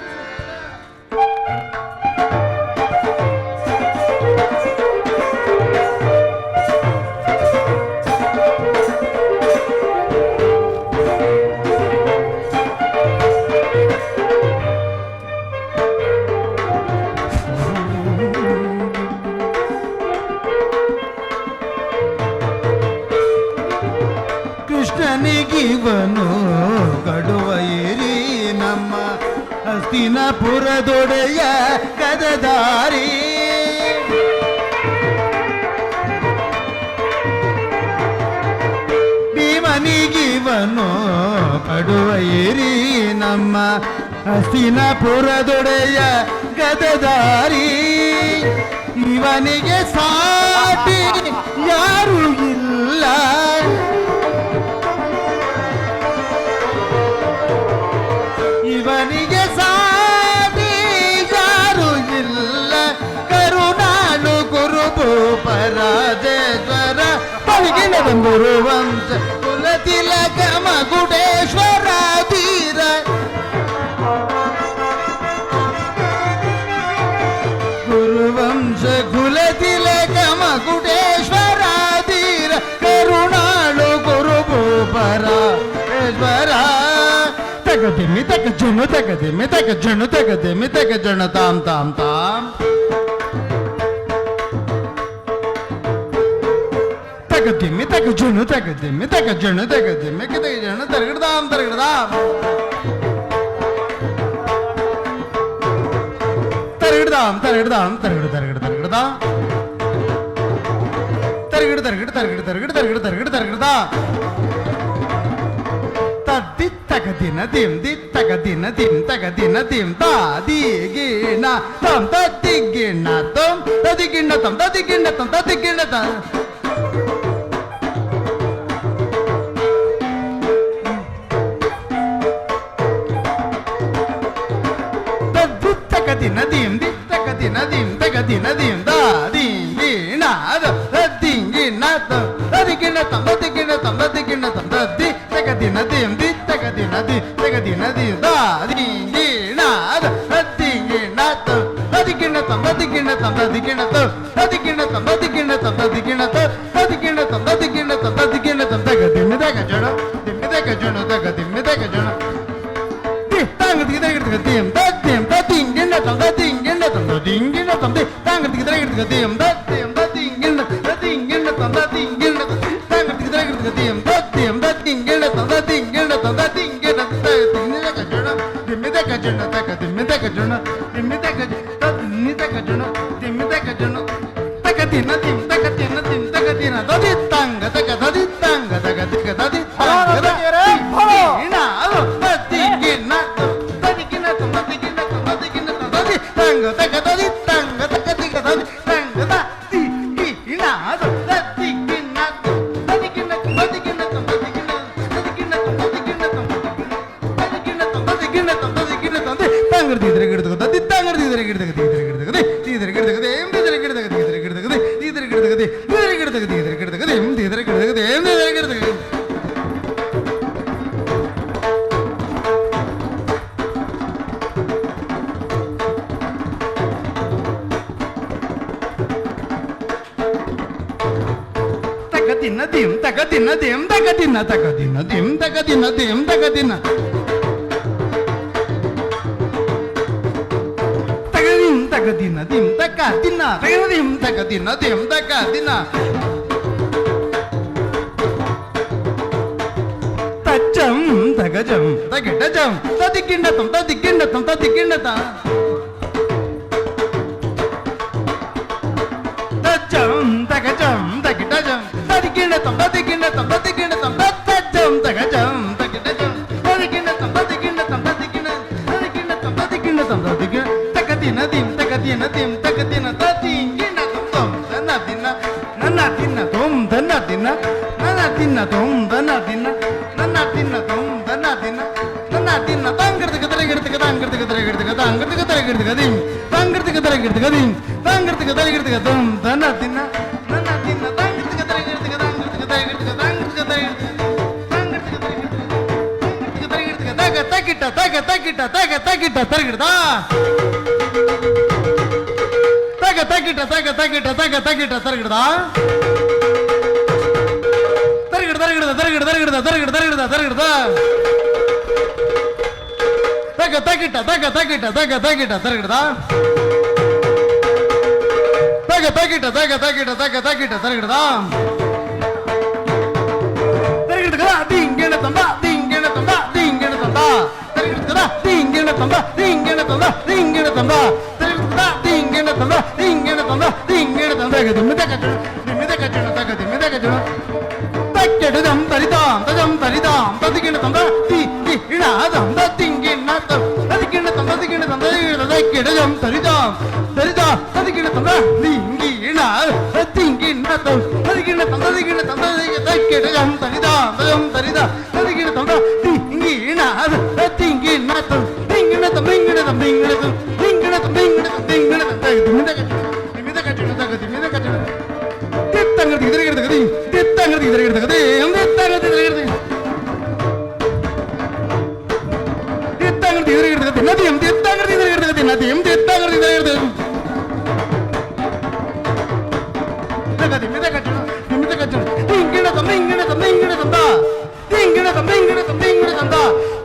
ಕೃಷ್ಣನಿಗಿವನು ಕಡುವ ಏರಿ ನಮ್ಮ ಹಸ್ತಿನಪುರದೊಡೆಯ ಗದಧಾರಿ ಭೀಮನಿಗಿವನು ಕಡುವ ಏರಿ ನಮ್ಮ ಹಸ್ತಿನಪುರದೊಡೆಯ ಗದಧಾರಿ ಇವನಿಗೆ ಸಾಟಿ ಯಾರು ಇಲ್ಲ ಇವನಿಗೆ ಸಾಟಿ ಯಾರು ಇಲ್ಲ ಕರುಣಾಳು ಗುರುಭೂ ಪರಾಜೇಶ್ವರ ಪಳಗಿನ ಗುರುವಂಶ ಕುಲತಿಲಕ ಮಗುಡೇಶ್ವರ ಧೀರ ಗುರುವಂಶ ಕುಲತಿಲಕ ಮಗುಡೇಶ್ವರ ಧೀರ ಕರುಣಾಳು ಗುರುಭೂ ಪರಾಜೇಶ್ವರ ತಗದಿಮ್ಮಿ ತಗ ಜುಣು ತಗದಿಮ್ಮಿ ತಗ ಜುಣು ತಗದಿಮ್ಮಿ ತಗ ಜುಣ ತಾಮ್ ತಾಮ್ ತಾಮ್ ತಗದಿಮ್ಮಿ ತಗ ಜುಣು ತಗದಿಮ್ಮಿ ತಗ ಜುಣು ತಗದಿಮ್ಮಿ ತಗ ಜುಣ ತರಗಿಡ್ದಾಮ್ ತರಗಿಡ್ದಾಮ್ ತರಗಿಡ್ದಾಮ್ ತರಗಿಡ್ದಾಮ್ ತರಗಿಡ್ ತರಗಿಡ್ ತರಗಿಡ್ದಾಮ್ ತರಗಿಡ್ ತರಗಿಡ್ ತರಗಿಡ್ ತರಗಿಡ್ ತರಗಿಡ್ ತರಗಿಡ್ ತರಗಿಡ್ದಾ ತಗದಿನ ದಿಂ ದಿ ತಗದಿನ ದಿಂ ತಗದಿನ ದಿಂ ತಾ ದಿ ಗಿಣ ತಂ ತದಿ ಗಿಣ ತಂ ತದಿ ಗಿಣ ತಂ ತದಿ ಗಿಣ ತಂ ತದಿ ಗಿಣ ತ ತದ್ದು ತಗದಿನ ದಿಂ ದಿ ತಗದಿನ ದಿಂ ತಗದಿನ ದಿಂ ತಾ ದಿ ಗಿಣ ತದಿ ಗಿಣ ತಂ ತದಿ ಗಿಣ ತಂ ತದಿ ಗಿಣ ತಂ ತದಿ ಗಿಣ ತಂ ತದಿ ತಗದಿನ ದಿಂ ದಿ ತಗದಿನ ದಿ ತಗದಿನ ದಿ ದಾ ದಿ ಗಿಣ ತದಿ ಗಿಣ ತಂ ತದಿ ಗಿಣ ತಂ ತದಿ ಗಿಣ ತಂ ತದಿ ಗಿಣ ತಂ ತದಿ ಗಿಣ ತಂ ತದಿ ಗಿಣ ತಂ ತದಿ ಗಿಣ ತಂ ತದಿ ಗಿಣ ತಂ ತದಿ ಗಿಣ ತಂ ತದಿ ಗಿಣ ತಂ ತಗದಿನ ತಗ ಜಣ ದಿಮ್ಮಿ ತಗ ಜಣ ತಗದಿಮ್ಮಿ ತಗ ಜಣ ದಿ ತಾಂಗ ದಿ ತಗ ದಿಂ ತದಿಂ ತದಿ ಗಿಣ ತಂ ತದಿ ಗಿಣ ತಂ ತದಿ ಗಿಣ ತಂ ದಿ ತಾಂಗ ದಿ ತಗ ದಿಂ ತದಿಂ ತದಿ ಗಿಣ ತದಿ ಗಿಣ ತಂ ತದಿ ಗಿಣ ತಾಂಗ ದಿ ತಗ ದಿಂ ತದಿಂ ತದಿ ಗಿಣ ತಂ ತದಿ ಗಿಣ ತಂ ತದಿ ಗಿಣ ದಿಮ್ಮಿ ತಗ ಜಣ ದಿಮ್ಮಿ ತಗ ಜಣ ತಗದಿಮ್ಮಿ ತಗ ಜಣ ದಿಮ್ಮಿ ತಗ ದಿಮ್ಮಿ ತಗ ಜಣ ದಿಮ್ಮಿ ತಗ ಜಣ ತಗದಿನ ದಿಂ ತಗದಿನ ದಿಂ ತಗದಿನ ತದಿ ತಾಂಗ ತಗ ತದಿ ತಾಂಗ ತಗ ದಿಗ ತದಿ ತಾಂಗ ಗಿಣ ತದಿ ಗಿಣ ತದಿ ಗಿಣ ತಂ ತದಿ ಗಿಣ ತಂ ತದಿ ಗಿಣ ತಂ ತದಿ ತಾಂಗ ತಗ ತದಿ ತಾಂಗ ತಗ ದಿಗ ತದಿ ತಾಂಗ ತದಿ ಗಿಣ ತದಿ ಗಿಣ ತದಿ ಗಿಣ ತಂ ತದಿ ಗಿಣ ತಂ ತದಿ ಗಿಣ ತದಿ ಗಿಣ ತಂ ತದಿ ಗಿಣ ತಂ ತದಿ ಗಿಣ ತಂ ತದಿ ಗಿಣ ತಂ ತದಿ ಗಿಣ ತಂ ತದಿ ತಾಂಗ ದಿದ್ರೆ ಗಿಡ ತದಿ ತಾಂಗ ದಿದ್ರೆ ಗಿಡ ತದಿ ದಿದ್ರೆ ಗಿಡ ತದಿ ದಿದ್ರೆ ಗಿಡ ತದಿ ಎಂ ದಿದ್ರೆ ಗಿಡ ತದಿ ದಿದ್ರೆ ಗಿಡ ತದಿ ದಿದ್ರೆ ಗಿಡ ತದಿ ದಿದ್ರೆ ಗಿಡ ತದಿ ದಿದ್ರೆ ಗಿಡ ತದಿ ಎಂ ದಿದ್ರೆ ಗಿಡ ತದಿ ಎಂ ದಿದ್ರೆ ಗಿಡ ತದಿ ತಗದಿನ ದಿಂ ತಗದಿನ ದಿಂ ತಗದಿನ ತಗದಿನ ದಿಂ ತಗದಿನ ದಿಂ ತಗದಿನ ತಗದಿನ ದಿಂ ತಕ ದಿನ ತಗದಿಂ ತಗದಿನ ದಿಂ ತಕ ದಿನ ತಚ್ಚಂ ತಗಜಂ ತಗಿಡಜಂ ತದಿಗಿಣ್ಣತಂ ತದಿಗಿಣ್ಣತಂ ತದಿಗಿಣ್ಣತ ತಚ್ಚಂ ತಗಜಂ ತಗಿಡಜಂ ತದಿಗಿಣ್ಣತಂ ತದಿಗಿಣ್ಣತಂ ತದಿಗಿಣ್ಣತಂ ತಚ್ಚಂ ತಗಜಂ ತಗಿಡಜಂ ತದಿಗಿಣ್ಣತಂ ತದಿಗಿಣ್ಣತಂ ತದಿಗಿಣ್ಣ ತದಿಗಿಣ್ಣತಂ ತದಿಗಿಣ್ಣತಂ ತದಿಗಿಣ್ಣ ತಗದಿನ ದಿಂ ತಗದಿನ ದಿಂ ತಗದಿನ ತದಿಗಿಣ್ಣತಂ ತಂ ತನ ದಿನ ನನ್ನ ದಿನ ತಂ ತನ ದಿನ ನನ್ನ ದಿನ ತಂ ತನ ದಿನ ನನ್ನ ದಿನ ತಂ ತನ ದಿನ ನನ್ನ ದಿನ ತಂಗರ್ತಿಗ ತರಗಿರ್ತಿಗ ತಂಗರ್ತಿಗ ತರಗಿರ್ತಿಗ ತಂಗರ್ತಿಗ ತರಗಿರ್ತಿಗ ದಿಂ ತಂಗರ್ತಿಗ ತರಗಿರ್ತಿಗ ದಿಂ ತಂಗರ್ತಿಗ ತರಗಿರ್ತಿಗ ತಂ ತನ ದಿನ ನನ್ನ ದಿನ ತಂಗರ್ತಿಗ ತರಗಿರ್ತಿಗ ತಂಗರ್ತಿಗ ತರಗಿರ್ತಿಗ ತಂಗರ್ತಿಗ ತರಗಿರ್ತಿಗ ತಗ ತಗಿಟ ತಗ ತಗಿಟ ತಗ ತಗಿಟ ತರಗಿರ್ದ ತಗ ತಗಿಟ ತಗ ತಗಿಟ ತಗ ತಗಿಟ ತರಗಿರ್ದ ತರಗಿಡ ತರಗಿಡ ತರಗಿಡ ತರಗಿಡ ತರಗಿಡ ತರಗಿಡ ತರಗಿಡ ತಗ ತಗಿಟ ತಗ ತಗಿಟ ತಗ ತಗಿಟ ತರಗಿಡ ತಗ ತಗಿಟ ತಗ ತಗಿಟ ತಗ ತಗಿಟ ತರಗಿಡ ತರಗಿಡ ದಿಂಗಿಣ ತಂಬ ದಿಂಗಿಣ ತಂಬ ದಿಂಗಿಣ ತಂಬ ತರಗಿಡ ದಿಂಗಿಣ ತಂಬ ದಿಂಗಿಣ ತಂಬ ದಿಂಗಿಣ ತಂಬ ತರಗಿಡ ದಿಂಗಿಣ ತಂಬ ದಿಂಗಿಣ ತಂಬ ದಿಂಗಿಣ ತಂಬ ದಿಮ್ಮಿದ ಕಚ್ಚಣ ದಿಮ್ಮಿದ ಕಚ್ಚಣ ತಗ ದಿಮ್ಮಿದ ಕಚ್ಚಣ ತಕ್ಕೆಡದಂ ತರಿದಾಂ ತದಂ ತರಿದಾಂ ತದಿಗಿಣ ತಂಬ ಇಣಾದಂ ತದಿಂಗಿಣ ತಂ ತದಿಗಿಣ ತಂ ತದಿಗಿಣ ತಂ ತದಿಗಿಣ ತಕ್ಕೆಡದಂ ತರಿದಾಂ ತರಿದಾ ತದಿಗಿಣ ತಂಬ ದಿಂಗಿಣ ತದಿಂಗಿಣ ತಂ ತದಿಗಿಣ ತಂ ತದಿಗಿಣ ತಂ ತದಿಗಿಣ ತಕ್ಕೆಡದಂ ತರಿದಾಂ ತದಂ ತರಿದಾ ತದಿಗಿಣ ತಂಬ ದಿಂಗಿಣ ತದಿಂಗಿಣ ತಂ ದಿಂಗಿಣ ತಂ ದಿಂಗಿಣ ತಂ ದಿಂಗಿಣ ತಂ ದಿಂಗಿಣ ತಂ ದಿಂಗಿಣ ತಂ ದಿಂಗಿಣ ತಂ ದಿಮ್ಮಿದ ಕಚ್ಚಣ ತಗ ದಿಮ್ಮಿದ ಕಚ್ಚಣ ತಿತ್ತಂಗರ್ತಿ ಇದರಗಿರ್ತಗದಿ ತಿತ್ತಂಗರ್ತಿ ಇದರಗಿರ್ತಗದಿ ತಿತ್ತಂಗರ್ತಿ ಇದರಗಿರ್ತಗದಿ ತಿತ್ತಂಗರ್ತಿ ಇದರಗಿರ್ತಗದಿ ನದಿಯಂ ತಿತ್ತಂಗರ್ತಿ ಇದರಗಿರ್ತಗದಿ ನದಿಯಂ ತಿತ್ತಂಗರ್ತಿ ಇದರಗಿರ್ತಗದಿ ತಗದಿ ಮಿದ ಕಚ್ಚಣ ನಿಮಿದ ಕಚ್ಚಣ ತಿಂಗಿಣ ತಂ ದಿಂಗಿಣ ತಂ ದಿಂಗಿಣ ತಂದ ತಿಂಗಿಣ ತಂ ದಿಂಗಿಣ ತಂ ದಿಂಗಿಣ ತಂದ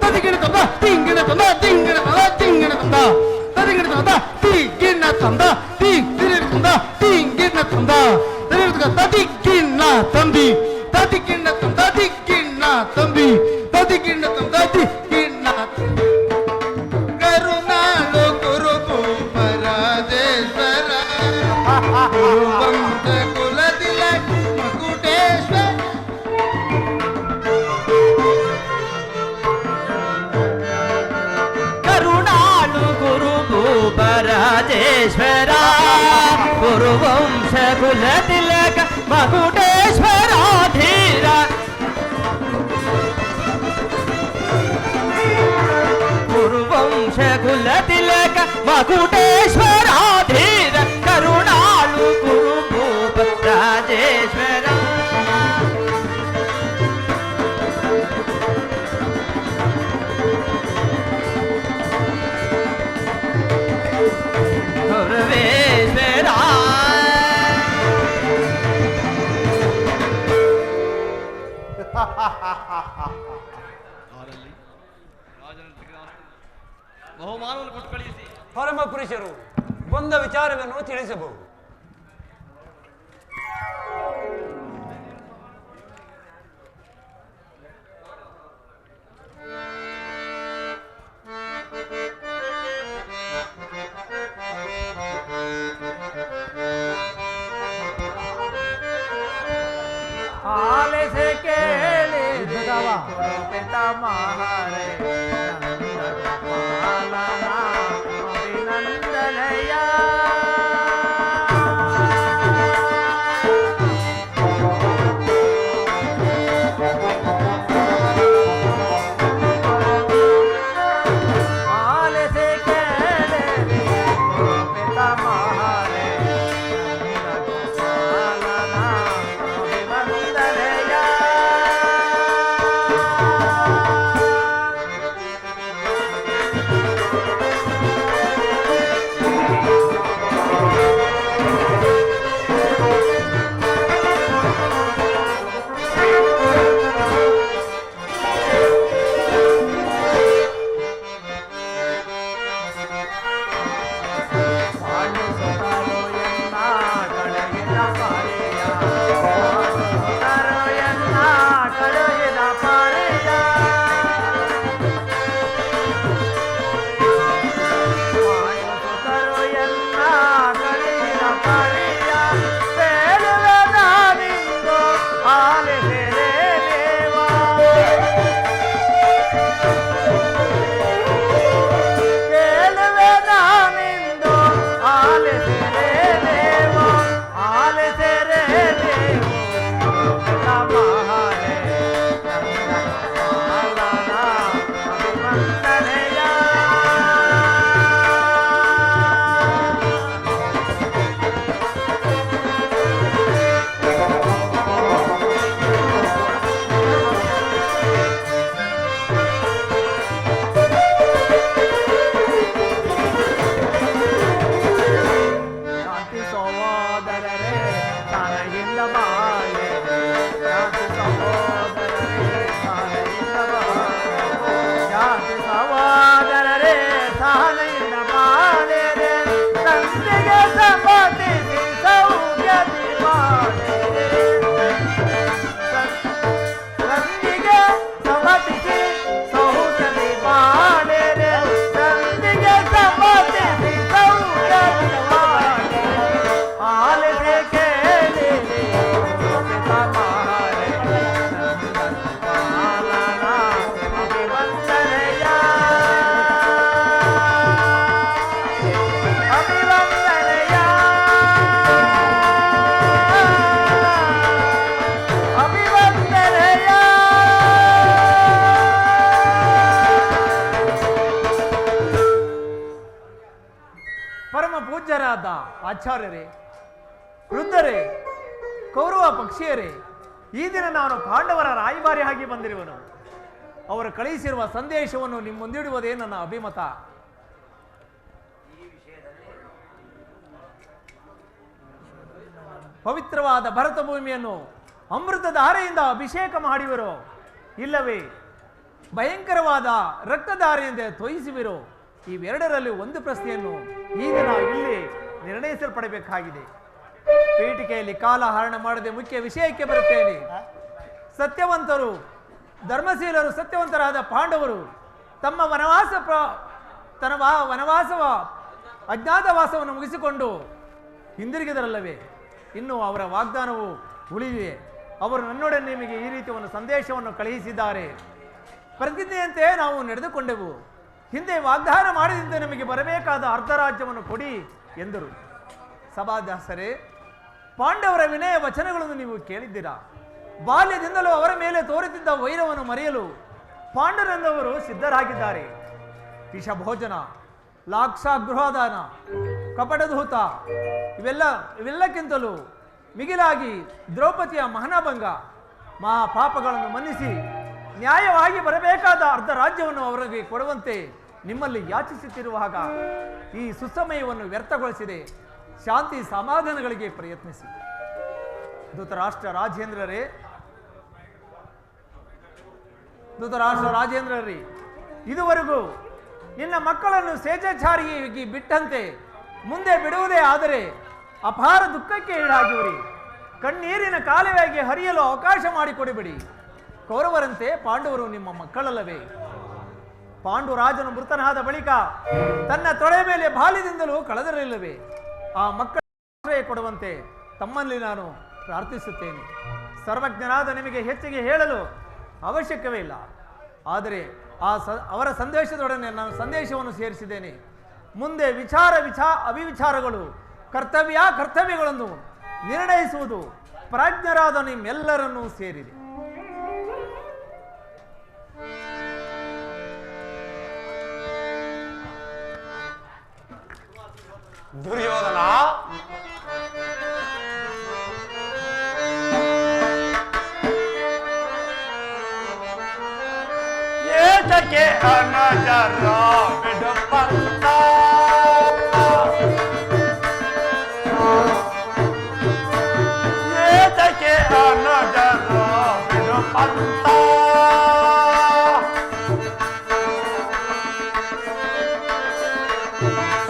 ತದಿಗಿಣ ತಂದ ತಿಂಗಿಣ ತಂದ ತಿಂಗಿಣ ತಂದ ತಿಂಗಿಣ ತಂದ ತದಿಗಿಣ ತಂದ ತಿಂಗಿಣ ತಂದ ತಿಂಗಿಣ ತಂದ ತಿಂಗಿಣ ತಂದ ತದಿಗಿಣ್ಣ ತಂಬಿ ತದಿಗಿಣ್ಣ ತಂ ತದಿಗಿಣ್ಣ ತಂಬಿ ತದಿಗಿಣ್ಣ ತಂ ತದಿಗಿಣ್ಣ ಕರುಣಾಳು ಗುರು ಭೂಪರಾಜೇಶ್ವರ ಗುರುವಂತ ಕುಲದಿಲ ಮಕುಟೇಶ್ವರ ಕರುಣಾಳು ಗುರು ಭೂಪರಾಜೇಶ್ವರ ಗುರುವಂಶ ಕುಲ ತಿಲಕ ಮಕುಟೇಶ್ವರ ಧೀರ ಗುರುವಂಶ ಕುಲ ತಿಲಕ ಮಕುಟೇಶ್ವರ ಧೀರ ಕರುಣಾಳು ಗುರು ಭೂಪ ರಾಜೇಶ್ವರ ಗುರುವೇಶ್ವರ ಬಹುಮಾನವನ್ನು ಕೊಟ್ಟು ಕಳಿಸಿ. ಪರಮ ಪುರುಷರು ಬಂದ ವಿಚಾರವನ್ನು ತಿಳಿಸಬಹುದು. ಆಲಿಸಿ ಕೇಳಿ ಪಿತಾಮಹರೇ ಅಭಿನಂದನೆಯ ಆಲಿಸಿ ಕೇಳಿ ಪಿತಾಮಹರೇ ಅಭಿನಂದನೆಯ ಹಿರಿಯರಾದ ಆಚಾರ್ಯರೇ, ವೃದ್ಧರೇ, ಕೌರವ ಪಕ್ಷಿಯರೇ, ಈ ದಿನ ನಾನು ಪಾಂಡವರ ರಾಯಭಾರಿಯಾಗಿ ಬಂದಿರುವನು. ಅವರು ಕಳುಹಿಸಿರುವ ಸಂದೇಶವನ್ನು ನಿಮ್ಮ ಮುಂದಿಡುವುದೇ ನನ್ನ ಅಭಿಮತ. ಪವಿತ್ರವಾದ ಭರತ ಭೂಮಿಯನ್ನು ಅಮೃತ ಧಾರೆಯಿಂದ ಅಭಿಷೇಕ ಮಾಡುವಿರೋ, ಇಲ್ಲವೇ ಭಯಂಕರವಾದ ರಕ್ತಧಾರೆಯಿಂದ ತೋಯಿಸುವಿರೋ? ಇವೆರಡರಲ್ಲಿ ಒಂದು ಪ್ರಶ್ನೆಯನ್ನು ಈ ದಿನ ಇಲ್ಲಿ ನಿರ್ಣಯಿಸಲ್ಪಡಬೇಕಾಗಿದೆ. ಪೀಠಿಕೆಯಲ್ಲಿ ಕಾಲಹರಣ ಮಾಡದೆ ಮುಖ್ಯ ವಿಷಯಕ್ಕೆ ಬರುತ್ತೇನೆ. ಸತ್ಯವಂತರು, ಧರ್ಮಶೀಲರು, ಸತ್ಯವಂತರಾದ ಪಾಂಡವರು ತಮ್ಮ ವನವಾಸವ ಅಜ್ಞಾತವಾಸವನ್ನು ಮುಗಿಸಿಕೊಂಡು ಹಿಂದಿರುಗಿದರಲ್ಲವೇ? ಇನ್ನು ಅವರ ವಾಗ್ದಾನವು ಉಳಿದಿವೆ. ಅವರು ನನ್ನೊಡನೆ ನಿಮಗೆ ಈ ರೀತಿಯ ಒಂದು ಸಂದೇಶವನ್ನು ಕಳುಹಿಸಿದ್ದಾರೆ. ಪ್ರತಿಜ್ಞೆಯಂತೆ ನಾವು ನಡೆದುಕೊಂಡೆವು. ಹಿಂದೆ ವಾಗ್ದಾನ ಮಾಡಿದಂತೆ ನಮಗೆ ಬರಬೇಕಾದ ಅರ್ಧ ರಾಜ್ಯವನ್ನು ಕೊಡಿ ಎಂದರು. ಸಭಾದಾಸರೇ, ಪಾಂಡವರ ವಿನಯ ವಚನಗಳನ್ನು ನೀವು ಕೇಳಿದ್ದೀರಾ. ಬಾಲ್ಯದಿಂದಲೂ ಅವರ ಮೇಲೆ ತೋರುತ್ತಿದ್ದ ವೈರವನ್ನು ಮರೆಯಲು ಪಾಂಡುರಂಗವರು ಸಿದ್ಧರಾಗಿದ್ದಾರೆ. ವಿಷಭೋಜನ, ಲಾಕ್ಷಾಗೃಹದಾನ, ಕಪಟಧೂತ ಇವೆಲ್ಲಕ್ಕಿಂತಲೂ ಮಿಗಿಲಾಗಿ ದ್ರೌಪದಿಯ ಮಹನಭಂಗ ಮಹಾಪಾಪಗಳನ್ನು ಮನ್ನಿಸಿ ನ್ಯಾಯವಾಗಿ ಬರಬೇಕಾದ ಅರ್ಧ ರಾಜ್ಯವನ್ನು ಅವರಿಗೆ ಕೊಡುವಂತೆ ನಿಮ್ಮಲ್ಲಿ ಯಾಚಿಸುತ್ತಿರುವಾಗ ಈ ಸುಸಮಯವನ್ನು ವ್ಯರ್ಥಗೊಳಿಸಿದೆ. ಶಾಂತಿ ಸಮಾಧಾನಗಳಿಗೆ ಪ್ರಯತ್ನಿಸಿ. ಧೃತರಾಷ್ಟ್ರ ರಾಜೇಂದ್ರರೇ, ಇದುವರೆಗೂ ನಿನ್ನ ಮಕ್ಕಳನ್ನು ಸ್ವೇಚ್ಛಾಚಾರಿಯಾಗಿ ಬಿಟ್ಟಂತೆ ಮುಂದೆ ಬಿಡುವುದೇ ಆದರೆ ಅಪಾರ ದುಃಖಕ್ಕೆ ಈಡಾಗುವಿರಿ. ಕಣ್ಣೀರಿನ ಕಾಲುವೆಗೆ ಹರಿಯಲು ಅವಕಾಶ ಮಾಡಿಕೊಡಬೇಡಿ. ಕೌರವರಂತೆ ಪಾಂಡವರು ನಿಮ್ಮ ಮಕ್ಕಳಲ್ಲವೇ? ಪಾಂಡುರಾಜನು ಮೃತನಾದ ಬಳಿಕ ತನ್ನ ತೊಡೆ ಮೇಲೆ ಬಾಲ್ಯದಿಂದಲೂ ಕಳೆದಿರಲಿಲ್ಲವೇ? ಆ ಮಕ್ಕಳ ಆಶ್ರಯ ಕೊಡುವಂತೆ ತಮ್ಮಲ್ಲಿ ನಾನು ಪ್ರಾರ್ಥಿಸುತ್ತೇನೆ. ಸರ್ವಜ್ಞನಾದ ನಿಮಗೆ ಹೆಚ್ಚಿಗೆ ಹೇಳಲು ಅವಶ್ಯಕವೇ ಇಲ್ಲ. ಆದರೆ ಅವರ ಸಂದೇಶದೊಡನೆ ನಾನು ಸಂದೇಶವನ್ನು ಸೇರಿಸಿದ್ದೇನೆ. ಮುಂದೆ ಅವಿವಿಚಾರಗಳು, ಕರ್ತವ್ಯಗಳನ್ನು ನಿರ್ಣಯಿಸುವುದು ಪ್ರಾಜ್ಞರಾದ ನಿಮ್ಮೆಲ್ಲರನ್ನೂ ಸೇರಿದೆ. ದುರ್ಯೋಧನ, ಏತಕ್ಕೆ ಅನಜರ ಬಿಡುಪಂತ, ಏತಕ್ಕೆ ಅನಜರ ಬಿಡುಪಂತ,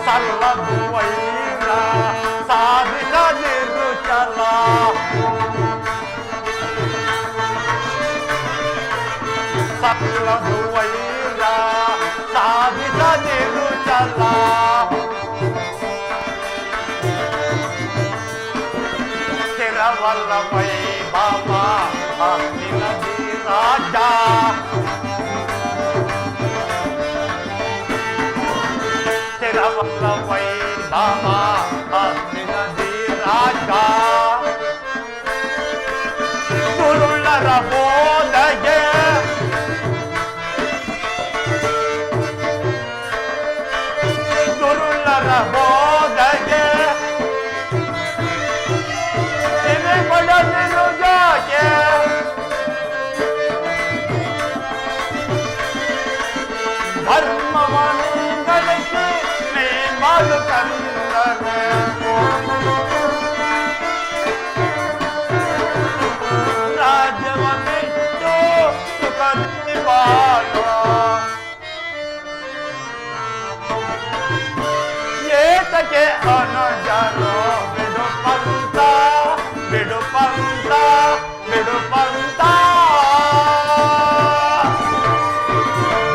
ಸಲ್ಲದು ವೈರ ಸಾಧಿಸದಿರು ಚಲ, ಸಲ್ಲದು ವೈರ ಸಾಧಿಸದಿರು ಚಲ, ಸ್ಥಿರವಲ್ಲ ವೈಭವ ನಿನದಿ ರಾಜ, ಸ್ಥಿರವಲ್ಲ ವೈಭವ ನಿನದಿ ರಾಜ, ಗುರುಳರ ಬೋಧಗೆ ಬೋಧಗೆ ಬಡದಿರು ಜಾಗೆ, ಧರ್ಮವನ್ನು ಗಳಿಸಿ ನೀ ಮಾಡು ತಂದರೆ, ರಾಜ್ಯವನ್ನಿಟ್ಟು ಸುಖದಿ ಬಾಳು, ಏತಕ್ಕೆ ಅನಜರೋ ಬಿಡುಪಂತ, ಬಿಡುಪಂತ, ಬಿಡುಪಂತ.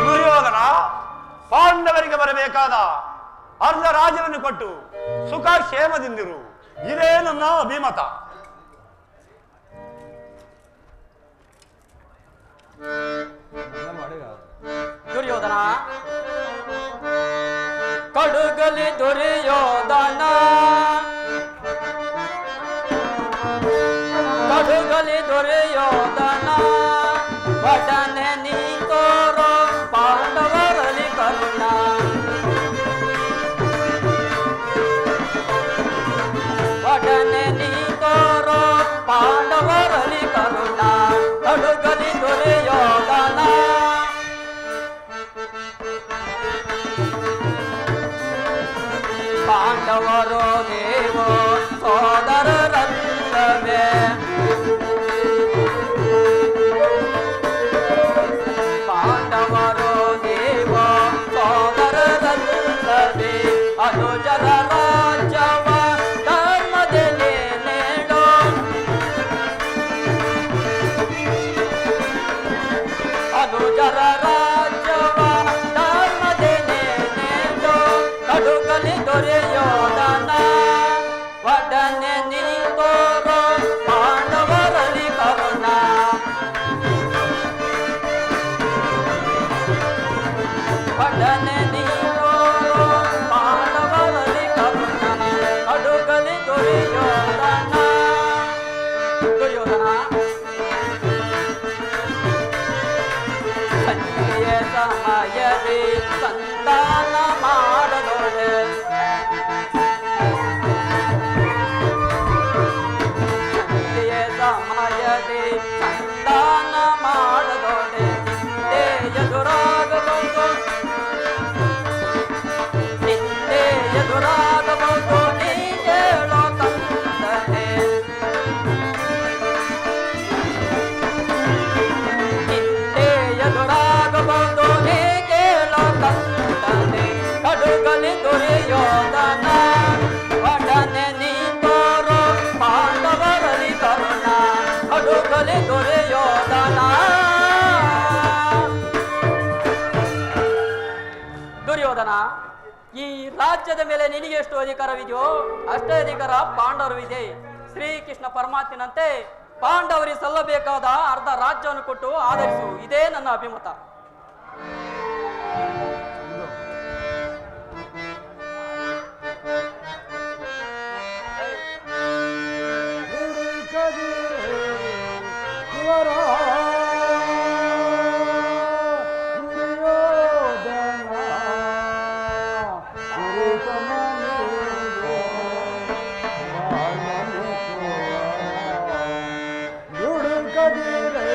ದುರ್ಯೋಧನ, ಪಾಂಡವರಿಗೆ ಬರಬೇಕಾದ ಅರ್ಧ ರಾಜ್ಯವನ್ನು ಕೊಟ್ಟು ಸುಖ ಕ್ಷೇಮದಿಂದಿರು. ಇದೇ ನನ್ನ ಅಭಿಮತ. ದುರ್ಯೋಧನ, ಕಡುಗಲಿ ದುರ್ಯೋಧನ, ಕಡುಗಲಿ ದುರ್ಯೋಧನ, ಒಡನೆ ನೀ ತೋರೋ ಪಾಂಡವರಲ್ಲಿ ಕರುಣ, ಪಾಂಡವರು ನೀವು ಸೋದರರಲ್ಲವೇ ಪಾಂಡವರು ನೀವು ಸೋದರರಲ್ಲವೇ ಅನುಜರ ರಾಜ್ಯವ ಧರ್ಮದಲ್ಲಿ ನೀಡು ಅನುಜರ ರಾಜ್ಯವ ಧರ್ಮದಲ್ಲಿ ನೀಡು ಕಡುಗಲಿ ದೊರೆಯೋದನ ಒಡನೆ ನೀ ತೋರೋ ಪಾಂಡವರಲ್ಲಿ ಕರುಣ ಒಡನೆ ನೀ ತೋರೋ ಪಾಂಡವರಲ್ಲಿ ಕರುಣ ಕಡುಗಲಿ ದುರ್ಯೋಧನ ದುರ್ಯೋಧನ ಸಂಜೆಯ ಸಹಾಯವೇ ಸಂಧಾನ ಮಾಡದೊಡೆ ಸಂಜೆಯ ಸಹಾಯವೇ ಸಂಧಾನ ಮಾಡದೊಡೆ ಹಿಂದೆ ಎದುರಾಗಬಹುದು ಹಿಂದೆ ಎದುರಾಗಬಹುದು ನೀ ಕೇಳೋ ತಂದನೆ ಹಿಂದೆ ಎದುರಾಗಬಹುದು ನೀ ಕೇಳೋ ತಂದನೆ ಕಡುಗಲಿ ದುರ್ಯೋಧನ ಒಡನೆ ನೀ ತೋರೋ ಪಾಂಡವರಲ್ಲಿ ಕರುಣ ಕಡುಗಲಿ ದುರ್ಯೋಧನ ದುರ್ಯೋಧನ ಈ ರಾಜ್ಯದ ಮೇಲೆ ನಿನಗೆ ಎಷ್ಟು ಅಧಿಕಾರವಿದೆಯೋ ಅಷ್ಟೇ ಅಧಿಕಾರ ಪಾಂಡವರಿಗಿದೆ ಶ್ರೀಕೃಷ್ಣ ಪರಮಾತ್ಮನಂತೆ ಪಾಂಡವರಿಗೆ ಸಲ್ಲಬೇಕಾದ ಅರ್ಧ ರಾಜ್ಯವನ್ನು ಕೊಟ್ಟು ಆಧರಿಸು ಇದೇ ನನ್ನ ಅಭಿಮತ ದುಡುಕದಿರೆ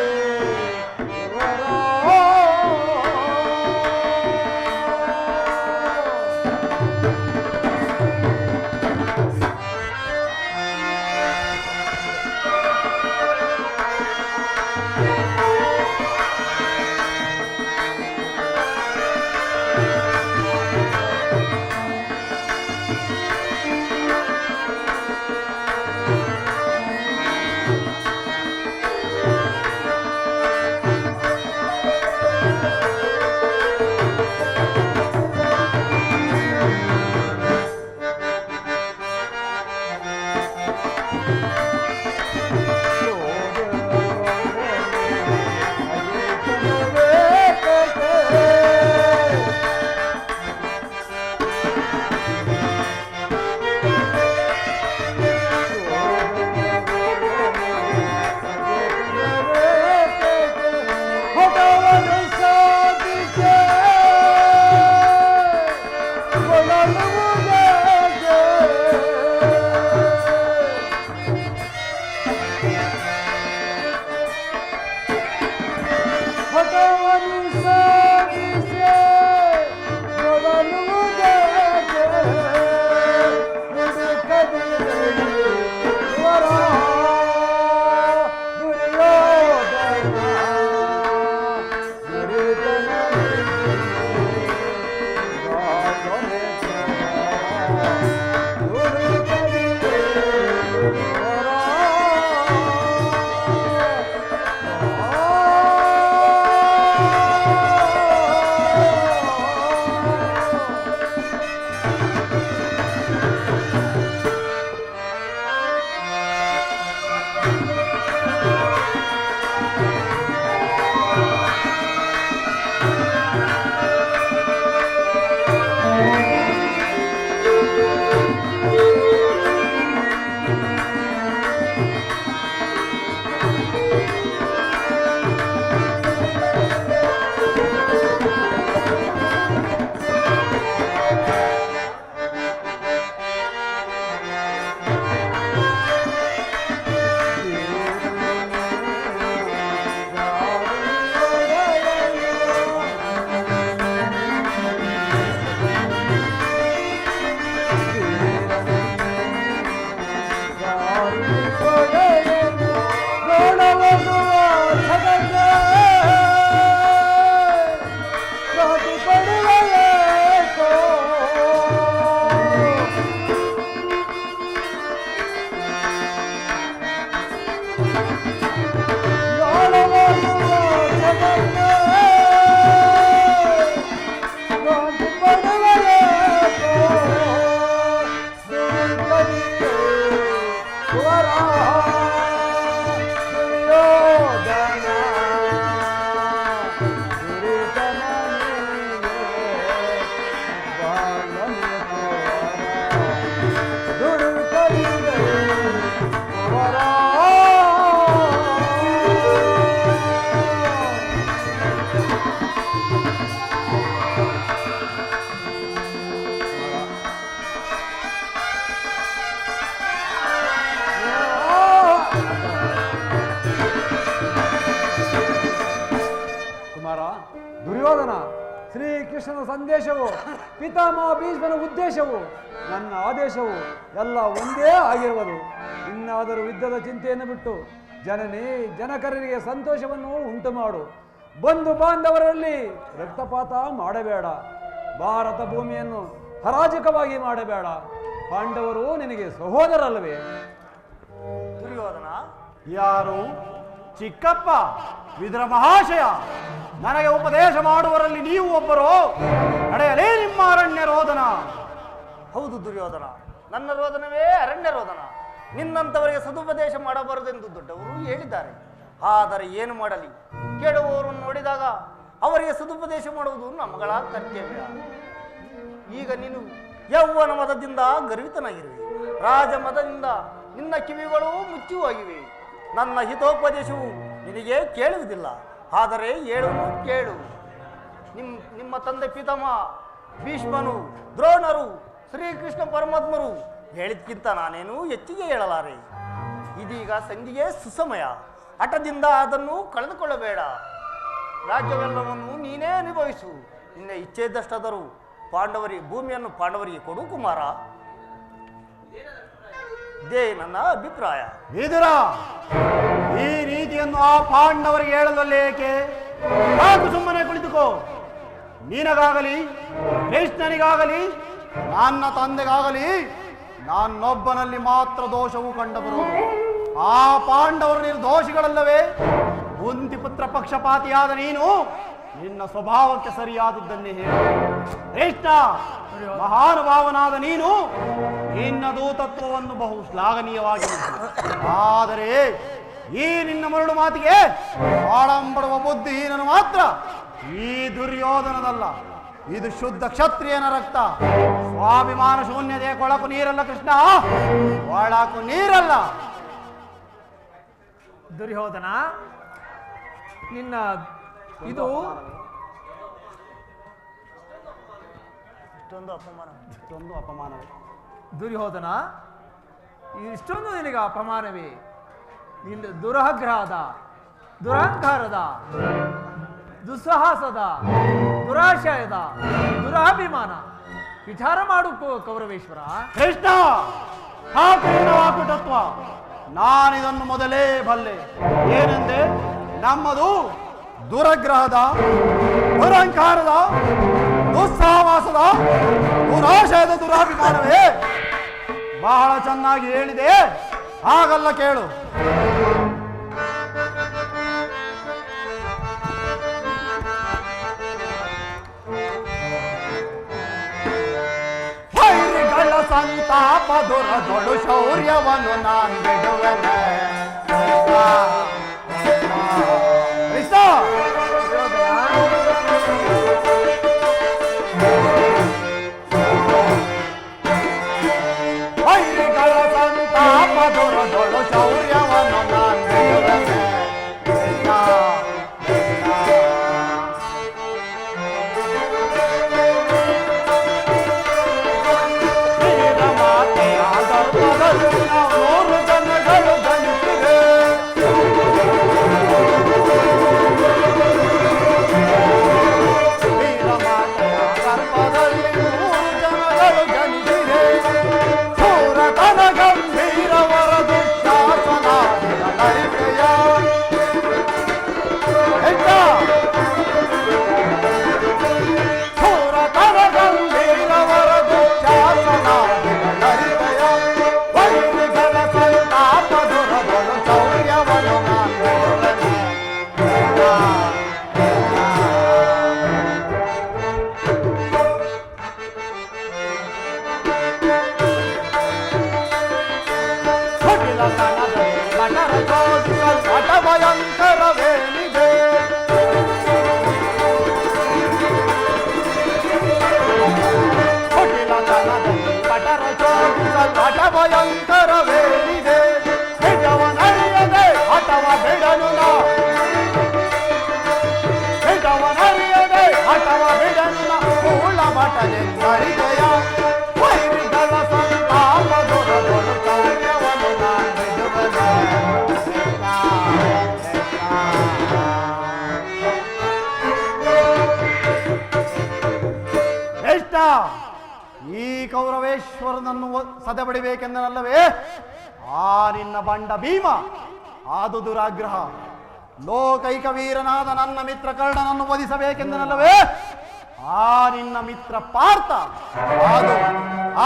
ಶ್ರೀಕೃಷ್ಣನ ಸಂದೇಶವು ಪಿತಾಮಹ ಭೀಷ್ಮನ ಉದ್ದೇಶವು ನನ್ನ ಆದೇಶವು ಎಲ್ಲ ಒಂದೇ ಆಗಿರುವುದು. ಇನ್ನಾದರೂ ಯುದ್ಧದ ಚಿಂತೆಯನ್ನು ಬಿಟ್ಟು ಜನಕರಿಗೆ ಸಂತೋಷವನ್ನು ಉಂಟು ಮಾಡು. ಬಂಧು ಬಾಂಧವರಲ್ಲಿ ರಕ್ತಪಾತ ಮಾಡಬೇಡ. ಭಾರತ ಭೂಮಿಯನ್ನು ಹರಾಜಕವಾಗಿ ಮಾಡಬೇಡ. ಪಾಂಡವರು ನಿನಗೆ ಸಹೋದರಲ್ಲವೇ? ದುರ್ಯೋಧನ, ಯಾರು? ಚಿಕ್ಕಪ್ಪ, ವಿದುರ ಮಹಾಶಯ, ನನಗೆ ಉಪದೇಶ ಮಾಡುವರಲ್ಲಿ ನೀವು ಒಬ್ಬರು. ನಡೆಯಲೇ ನಿಮ್ಮ ಅರಣ್ಯ ರೋದನ. ಹೌದು ದುರ್ಯೋಧನ, ನನ್ನ ರೋದನವೇ ಅರಣ್ಯ ರೋದನ. ನಿನ್ನಂಥವರಿಗೆ ಸದುಪದೇಶ ಮಾಡಬಾರದೆಂದು ದೊಡ್ಡವರು ಹೇಳಿದ್ದಾರೆ. ಆದರೆ ಏನು ಮಾಡಲಿ, ಕೆಡುವವರನ್ನು ನೋಡಿದಾಗ ಅವರಿಗೆ ಸದುಪದೇಶ ಮಾಡುವುದು ನಮ್ಮಗಳ ಕರ್ತವ್ಯ. ಈಗ ನೀನು ಯೌವನ ಮದದಿಂದ ಗರ್ವಿತನಾಗಿರುವೆ, ರಾಜ ಮದದಿಂದ ನಿನ್ನ ಕಿವಿಗಳು ಮುಚ್ಚುವಾಗಿವೆ. ನನ್ನ ಹಿತೋಪದೇಶವು ನಿನಗೆ ಕೇಳುವುದಿಲ್ಲ, ಆದರೆ ಹೇಳುವುದು ಕೇಳು. ನಿಮ್ಮ ತಂದೆ ಪಿತಾಮಹ ಭೀಷ್ಮನು, ದ್ರೋಣರು, ಶ್ರೀಕೃಷ್ಣ ಪರಮಾತ್ಮರು ಹೇಳಿದ್ಕಿಂತ ನಾನೇನು ಹೆಚ್ಚಿಗೆ ಹೇಳಲಾರೆ. ಇದೀಗ ಸಂಧಿಗೆ ಸುಸಮಯ. ಹಠದಿಂದ ಅದನ್ನು ಕಳೆದುಕೊಳ್ಳಬೇಡ. ರಾಜ್ಯವೆಲ್ಲವನ್ನು ನೀನೇ ಅನುಭವಿಸು. ನಿನ್ನ ಇಚ್ಛೆ ಇದ್ದಷ್ಟಾದರೂ ಭೂಮಿಯನ್ನು ಪಾಂಡವರಿಗೆ ಕೊಡು ಕುಮಾರ. ಇದೇ ನನ್ನ ಅಭಿಪ್ರಾಯ. ವಿದುರ, ಈ ರೀತಿಯನ್ನು ಆ ಪಾಂಡವರಿಗೆ ಹೇಳಲೇ ಏಕೆ? ಸಾಕು, ಸುಮ್ಮನೆ ಕುಳಿತುಕೋ. ನಿನಗಾಗಲಿ, ಕೃಷ್ಣನಿಗಾಗಲಿ, ನನ್ನ ತಂದೆಗಾಗಲಿ ನಾನೊಬ್ಬನಲ್ಲಿ ಮಾತ್ರ ದೋಷವು ಕಂಡುಬರುವುದು. ಆ ಪಾಂಡವರು ನಿರ್ದೋಷಿಗಳಲ್ಲವೇ? ಕುಂತಿಪುತ್ರ ಪಕ್ಷಪಾತಿಯಾದ ನೀನು ನಿನ್ನ ಸ್ವಭಾವಕ್ಕೆ ಸರಿಯಾದದ್ದನ್ನೇ ಹೇಳು. ಕೃಷ್ಣ, ಮಹಾನುಭಾವನಾದ ನೀನು ನಿನ್ನ ದೂತತ್ವವನ್ನು ಬಹು ಶ್ಲಾಘನೀಯವಾಗಿ, ಆದರೆ ಈ ನಿನ್ನ ಮರಳು ಮಾತಿಗೆ ಆಡಂಬಡುವ ಬುದ್ಧಿಹೀನನು ಮಾತ್ರ ಈ ದುರ್ಯೋಧನದಲ್ಲ. ಇದು ಶುದ್ಧ ಕ್ಷತ್ರಿಯನ ರಕ್ತ. ಸ್ವಾಭಿಮಾನ ಶೂನ್ಯತೆಯ ಕೊಳಕು ನೀರಲ್ಲ ಕೃಷ್ಣ, ಒಳಕು ನೀರಲ್ಲ. ದುರ್ಯೋಧನ, ನಿನ್ನ ಇದು ಇಷ್ಟೊಂದು ಅಪಮಾನವೇ ದುರ್ಯೋಧನ, ಇಷ್ಟೊಂದು ನಿನಗೆ ಅಪಮಾನವೇ? ನಿನ್ನ ದುರಹಗ್ರಹದ, ದುರಹಂಕಾರದ, ದುಸ್ಸಾಹಸದ, ದುರಾಶಯದ, ದುರಾಭಿಮಾನ ವಿಚಾರ ಮಾಡು ಕೌರವೇಶ್ವರ. ಕೃಷ್ಣ, ವಾಕುಟತ್ವ ನಾನಿದನ್ನು ಮೊದಲೇ ಬಲ್ಲೆ. ಏನೆಂದೆ? ನಮ್ಮದು ದುರಗ್ರಹದ, ದುರಹಂಕಾರದ, ದುಸ್ಸಾಹಸದ, ದುರಾಶಯದ ದುರಾಭಿಮಾನವೇ? ಬಹಳ ಚೆನ್ನಾಗಿ ಹೇಳಿದೆ. ಹಾಗಲ್ಲ, ಕೇಳು. ವೈರಿಗಳ ಸಂತಾಪ ದುರದೊಳು ಶೌರ್ಯವನ್ನು ನಾನು ಬಿಡುವೆನೆ. ವೈರಿಗಳ ಸಂತಾಪ ದುರದೊಳು ಶೌರ್ಯವನ್ನು ನಾನು ಬಿಡುವೆನೆ. ನೂರು ಜನಗಳು ಗಣಿಸಿದೆ. ವೀರಮಾತೆಯ ಗರ್ಭದಲ್ಲಿ 100 ಜನಗಳು ಗಣಿಸಿದೆ. ಸೂರತನ ಗಂಭೀರವರ ದುಶ್ಯಾಸನಾದಿನ ನರಿಕೆಯ ಸೂರತನ ಗಂಭೀರವರ ದುಶ್ಯಾಸನಾದಿನ ನರಿಕೆಯ ವೈರಿಗಳ ಸಂತಾಪ ದುರದೊಳು ಶೌರ್ಯವನ್ನು ನಾನು ಬಿಡುವೆನೆ. ಭಟರ ಶೋಧಿಸಲ್ ಹಠ ಭಯಂಕರವೇನಿದೆ. ಭಟರ ಶೋಧಿಸಲ್ ಹಠ ಭಯಂಕರವೇನಿದೆ. ಹಿಡವನರಿಯದೆ ಹಠವ ಬಿಡನು ನಾ, ಹಿಡವನರಿಯದೆ ಹಠವ ಬಿಡನು ನಾ. ಮೂಲ ಮಠನೆಂದರಿದೆಯ ವೈರಿಗಳ ಸಂತಾಪ ದುರದೊಳು ಶೌರ್ಯವನ್ನು ನಾನು ಬಿಡುವೆನೆ. ಕೃಷ್ಣ, ಈ ಕೌರವೇಶ್ವರನನ್ನು ಸದೆಬಡಿಬೇಕೆಂದನಲ್ಲವೇ ಆ ನಿನ್ನ ಬಂಡ ಭೀಮ, ಅದು ದುರಾಗ್ರಹ. ಲೋಕೈಕ ವೀರನಾದ ನನ್ನ ಮಿತ್ರ ಕರ್ಣನನ್ನು ವಧಿಸಬೇಕೆಂದನಲ್ಲವೇ ಆ ನಿನ್ನ ಮಿತ್ರ ಪಾರ್ಥ,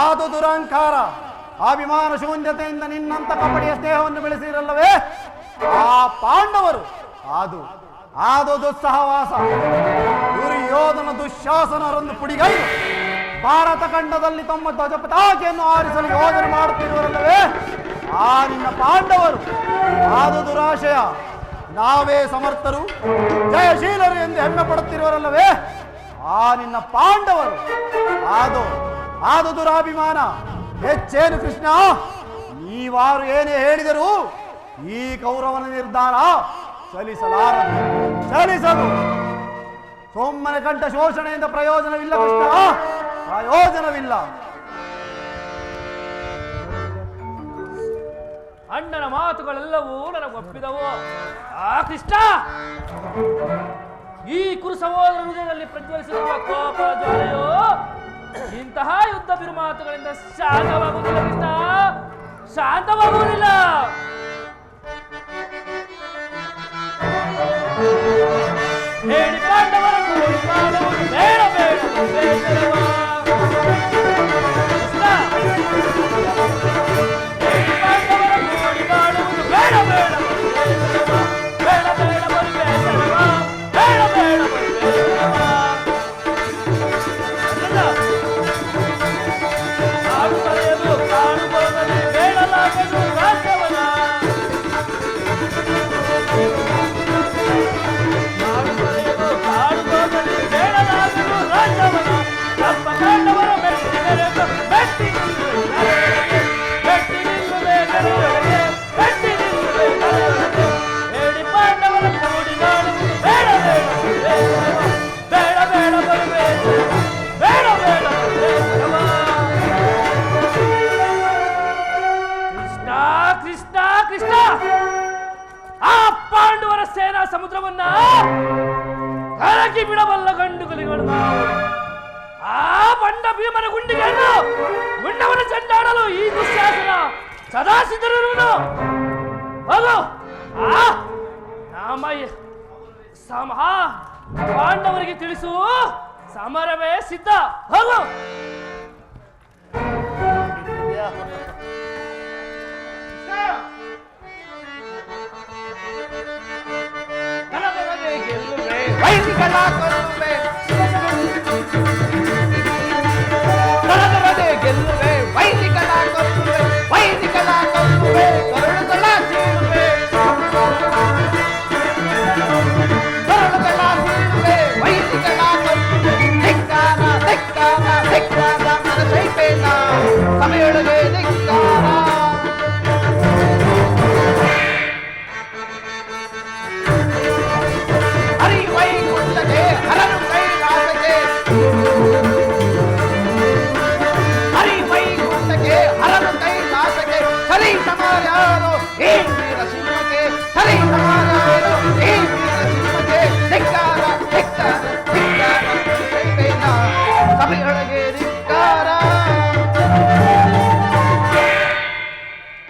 ಅದು ದುರಹಂಕಾರ. ಅಭಿಮಾನ ಶೂನ್ಯತೆಯಿಂದ ನಿನ್ನಂತ ಕಪಟಿಯ ಸ್ನೇಹವನ್ನು ಬೆಳೆಸಿರಲ್ಲವೇ ಆ ಪಾಂಡವರು, ಅದು ದುಸ್ಸಹವಾಸ. ದುರ್ಯೋಧನ ದುಶ್ಯಾಸನರನ್ನು ಪುಡಿಗೈದು ಭಾರತ ಖಂಡದಲ್ಲಿ ತಮ್ಮ ಧ್ವಜ ಪತಾಕೆಯನ್ನು ಆರಿಸಲು ಯೋಜನೆ ಮಾಡುತ್ತಿರುವರಲ್ಲವೇ ಆ ನಿನ್ನ ಪಾಂಡವರು, ಅದು ದುರಾಶಯ. ನಾವೇ ಸಮರ್ಥರು ಜಯಶೀಲರು ಎಂದು ಹೆಮ್ಮೆ ಪಡುತ್ತಿರುವರಲ್ಲವೇ ಆ ನಿನ್ನ ಪಾಂಡವರು, ಅದು ದುರಾಭಿಮಾನ. ಹೆಚ್ಚೇನು ಕೃಷ್ಣ, ನೀವಾರು ಏನೇ ಹೇಳಿದರೂ ಈ ಕೌರವನ ನಿರ್ಧಾರ ಚಲಿಸಲು. ಸೊಮ್ಮನೆ ಕಂಠ ಶೋಷಣೆಯಿಂದ ಪ್ರಯೋಜನವಿಲ್ಲ ಕೃಷ್ಣ, ಪ್ರಯೋಜನವಿಲ್ಲ. ಅಣ್ಣನ ಮಾತುಗಳೆಲ್ಲವೂ ನನಗೆ ಒಪ್ಪಿದವು. ಆ ಕೃಷ್ಣ, ಈ ಕುರು ಸಹೋದರ ಹೃದಯದಲ್ಲಿ ಪ್ರಜ್ವಲಿಸಿರುವ ಕೋಪ ಜ್ವಾಲೆಯು ಇಂತಹ ಯುದ್ಧ ಬಿರುಮಾತುಗಳಿಂದ ಶಾಂತವಾಗುವುದಿಲ್ಲ ಕೃಷ್ಣ, ಶಾಂತವಾಗುವುದಿಲ್ಲ. ಹೇಳಿ ಪಾಂಡವರನ್ನು ಮಾಡುವುದು ಬೇಡ ಬೇಡ ಬೇಡವಾ ಕೃಷ್ಣ, ಹೇಳಿ ಪಾಂಡವರನ್ನು ಮಾಡುವುದು ಬೇಡ ಬೇಡ ಬೇಡ ಬೇಡ ಬರುಬೇಡವಾ, ಬೇಡ ಬೇಡ ಬರುಬೇಡವಾ. ಕಾಡು ಕರೆಯಲು ಕಾಡು ಬರದಲ್ಲಿ ಬೇಡಲಾಗದು ರಾಜ್ಯವನ, ಕಾಡು ಕರೆಯಲು ಕಾಡು ಬರದಲ್ಲಿ ಬೇಡಲಾಗದು ರಾಜ್ಯವನ. ನಮ್ಮ ಪಾಂಡವರ ಮೆಟ್ಟಿ ನಿಲ್ಲುವೆ ಕರೆಯೊಳಗೆ, ಮೆಟ್ಟಿ ನಿಲ್ಲುವೆ ಕರೆಯೊಳಗೆ. ಹೇಳಿ ಪಾಂಡವರ ಕೂಡಿ ಮಾಡುವುದು ಬೇಡ ಬೇಡ ಬೇಡ ಬೇಡ ಬರಬೇಡ, ಬೇಡ ಬೇಡ ಬರಬೇಡವಾ. ಕೃಷ್ಣ ಕೃಷ್ಣ ಕೃಷ್ಣ, ಆ ಪಾಂಡವರ ಸೇನಾ ಸಮುದ್ರವನ್ನ ಕರಗಿ ಬಿಡಬಲ್ಲ ಗಂಡುಗಳಿಗಳು ನಾವು. ಆ ಬಂಡ ಭೀಮನ ಗುಂಡವನ್ನು ಚೆಂಡಾಡಲು ಈ ದುಶ್ಯಾಸನ ಸದಾ ಸಿದ್ಧರಿರುವನು. ಹೋಗು, ಪಾಂಡವರಿಗೆ ತಿಳಿಸು, ಸಮರವೇ ಸಿದ್ಧ. ಹೋಗು.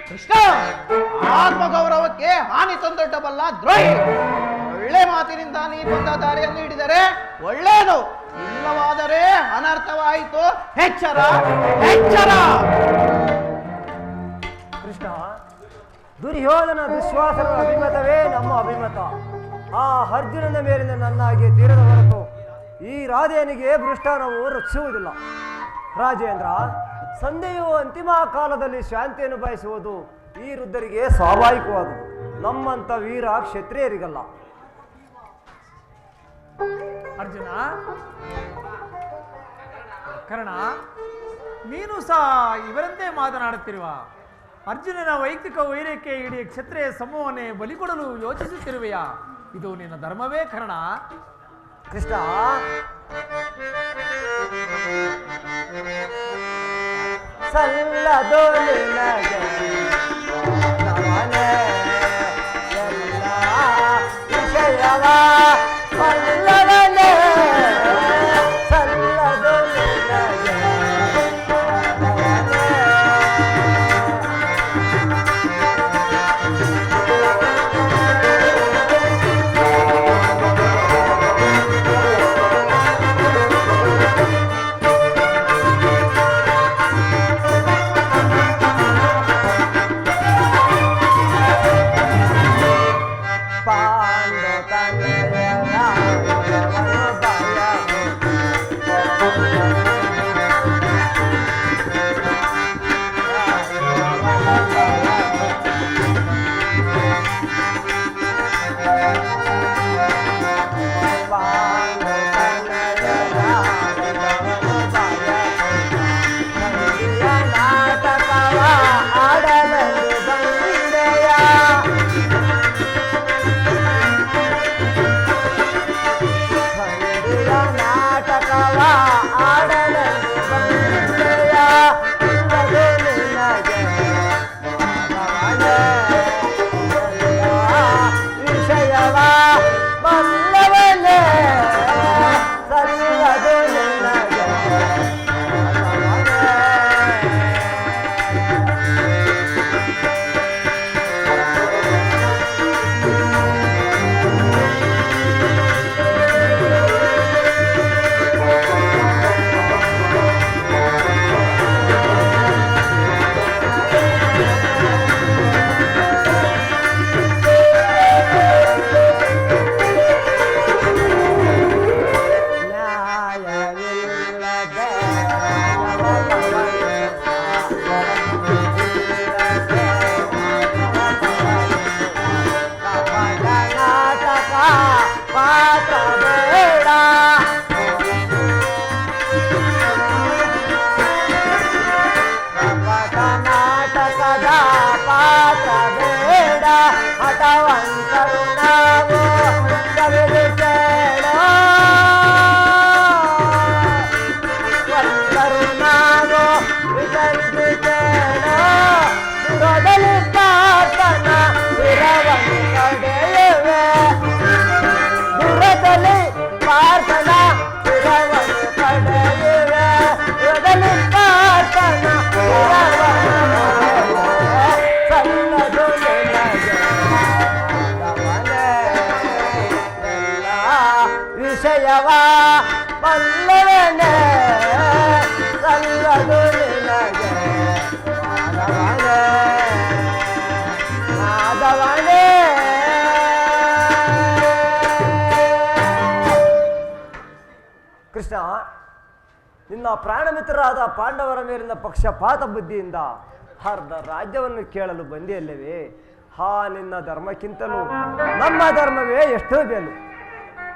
ಕೃಷ್ಣ, ಆತ್ಮಗೌರವಕ್ಕೆ ಹಾನಿ ತಂದೊಡ್ಡಬಲ್ಲ ದ್ರೋಹಿ. ಒಳ್ಳೆ ಮಾತಿನಿಂದ ನೀ ಬಂದ ದಾರಿಯನ್ನು ಹಿಡಿದರೆ ಒಳ್ಳೆಯದು, ಇಲ್ಲವಾದರೆ ಅನರ್ಥವಾಯಿತು. ಎಚ್ಚರ ಎಚ್ಚರ. ಕೃಷ್ಣ, ದುರ್ಯೋಧನ ದುಶ್ವಾಸನ ಅಭಿಮತವೇ ನಮ್ಮ ಅಭಿಮತ. ಆ ಅರ್ಜುನನ ಮೇಲಿನ ನನ್ನಾಗಿ ತೀರದ ಹೊರತು ಈ ರಾಧೆಯನಿಗೆ ಭೃಷ್ಟಾನವು ರಕ್ಷಿಸುವುದಿಲ್ಲ. ರಾಜೇಂದ್ರ, ಸಂಧಿಯು ಅಂತಿಮ ಕಾಲದಲ್ಲಿ ಶಾಂತಿಯನ್ನು ಬಯಸುವುದು ಈ ವೃದ್ಧರಿಗೆ ಸ್ವಾಭಾವಿಕವಾದುದು, ನಮ್ಮಂತ ವೀರ ಕ್ಷತ್ರಿಯರಿಗಲ್ಲ. ಅರ್ಜುನ, ಕರ್ಣ, ನೀನು ಸಹ ಇವರಂತೆ ಮಾತನಾಡುತ್ತಿರುವ. ಅರ್ಜುನನ ವೈಯಕ್ತಿಕ ವೈರಕ್ಕೆ ಇಡೀ ಕ್ಷತ್ರಿಯ ಸಮೂಹವನ್ನೇ ಬಲಿಕೊಡಲು ಯೋಚಿಸುತ್ತಿರುವೆಯಾ? ಇದು ನಿನ್ನ ಧರ್ಮವೇ ಕರ್ಣ? ಕೃಷ್ಣ, ಸಲ್ಲದೋ ನಿನಗೆ ನಮನೆ ಎಲ್ಲ ವಿಷಯವ ಸಲ್ಲದೋ ನಿನಗೆ ಬಡವಂತರು ನಾವು ಕವಿದು ಕೇಳೋ ವಂತರು ನಾವು ವಿತರಿಸಿ ಕೇಳೋ ದುರದಲ್ಲಿ ಪಾತನ ದುರವನ್ನು ಕಡೆಯುವೆ ದುರದಲ್ಲಿ ಪಾತನ ದುರವನ್ನು ಕಡೆಯುವೆ ದುರದಲ್ಲಿ ಪಾತನ ಸಲ್ಲದು ನಿನಗೆ ಎಲ್ಲ ವಿಷಯವ ಬಲ್ಲವನೇ ಸಲ್ಲದು ನಿನಗೆ ಮಾಧವನೇ ಕೃಷ್ಣ, ನಿನ್ನ ಪ್ರಾಣಮಿತ್ರರಾದ ಪಾಂಡವರ ಮೇಲಿನ ಪಕ್ಷಪಾತ ಬುದ್ಧಿಯಿಂದ ಅರ್ಧ ರಾಜ್ಯವನ್ನು ಕೇಳಲು ಬಂದಿಯಲ್ಲವೇ? ಹಾ, ನಿನ್ನ ಧರ್ಮಕ್ಕಿಂತಲೂ ನಮ್ಮ ಧರ್ಮವೇ ಎಷ್ಟೋ ಮೇಲು.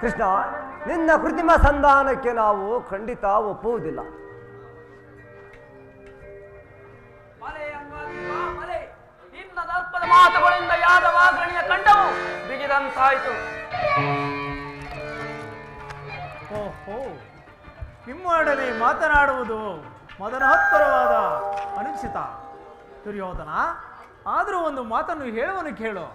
ಕೃಷ್ಣ, ನಿನ್ನ ಕೃತ್ರಿಮ ಸಂಧಾನಕ್ಕೆ ನಾವು ಖಂಡಿತ ಒಪ್ಪುವುದಿಲ್ಲ. ನಿನ್ನ ದರ್ಪದ ಮಾತುಗಳಿಂದ ಯಾದವಾಗಣಿಯ ಕಂಡವು ಬಿಗಿದಂತಾಯಿತು. ಓಹೋ, ನಿಮ್ಮೊಡನೆ ಮಾತನಾಡುವುದು ಮದನೋತ್ತರವಾದ ಅನುಚಿತ ದುರ್ಯೋಧನ. ಆದರೂ ಒಂದು ಮಾತನ್ನು ಹೇಳುವನು ಕೇಳು.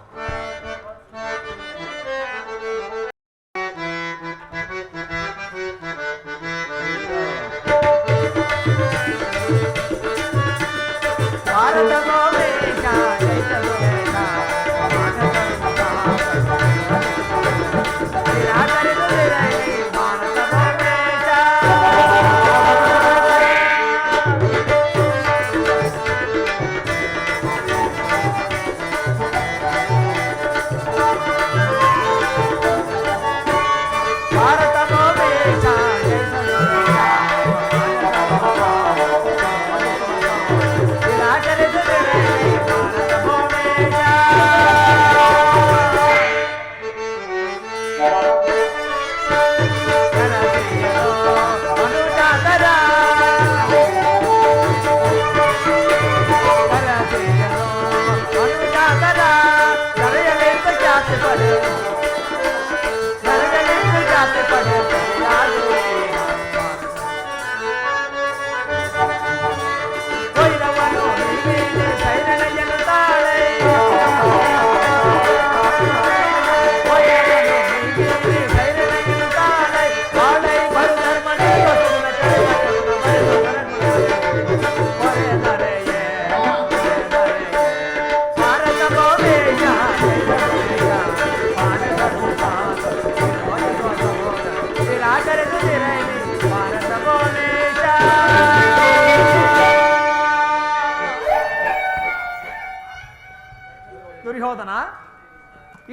ದುರ್ಯೋಧನ,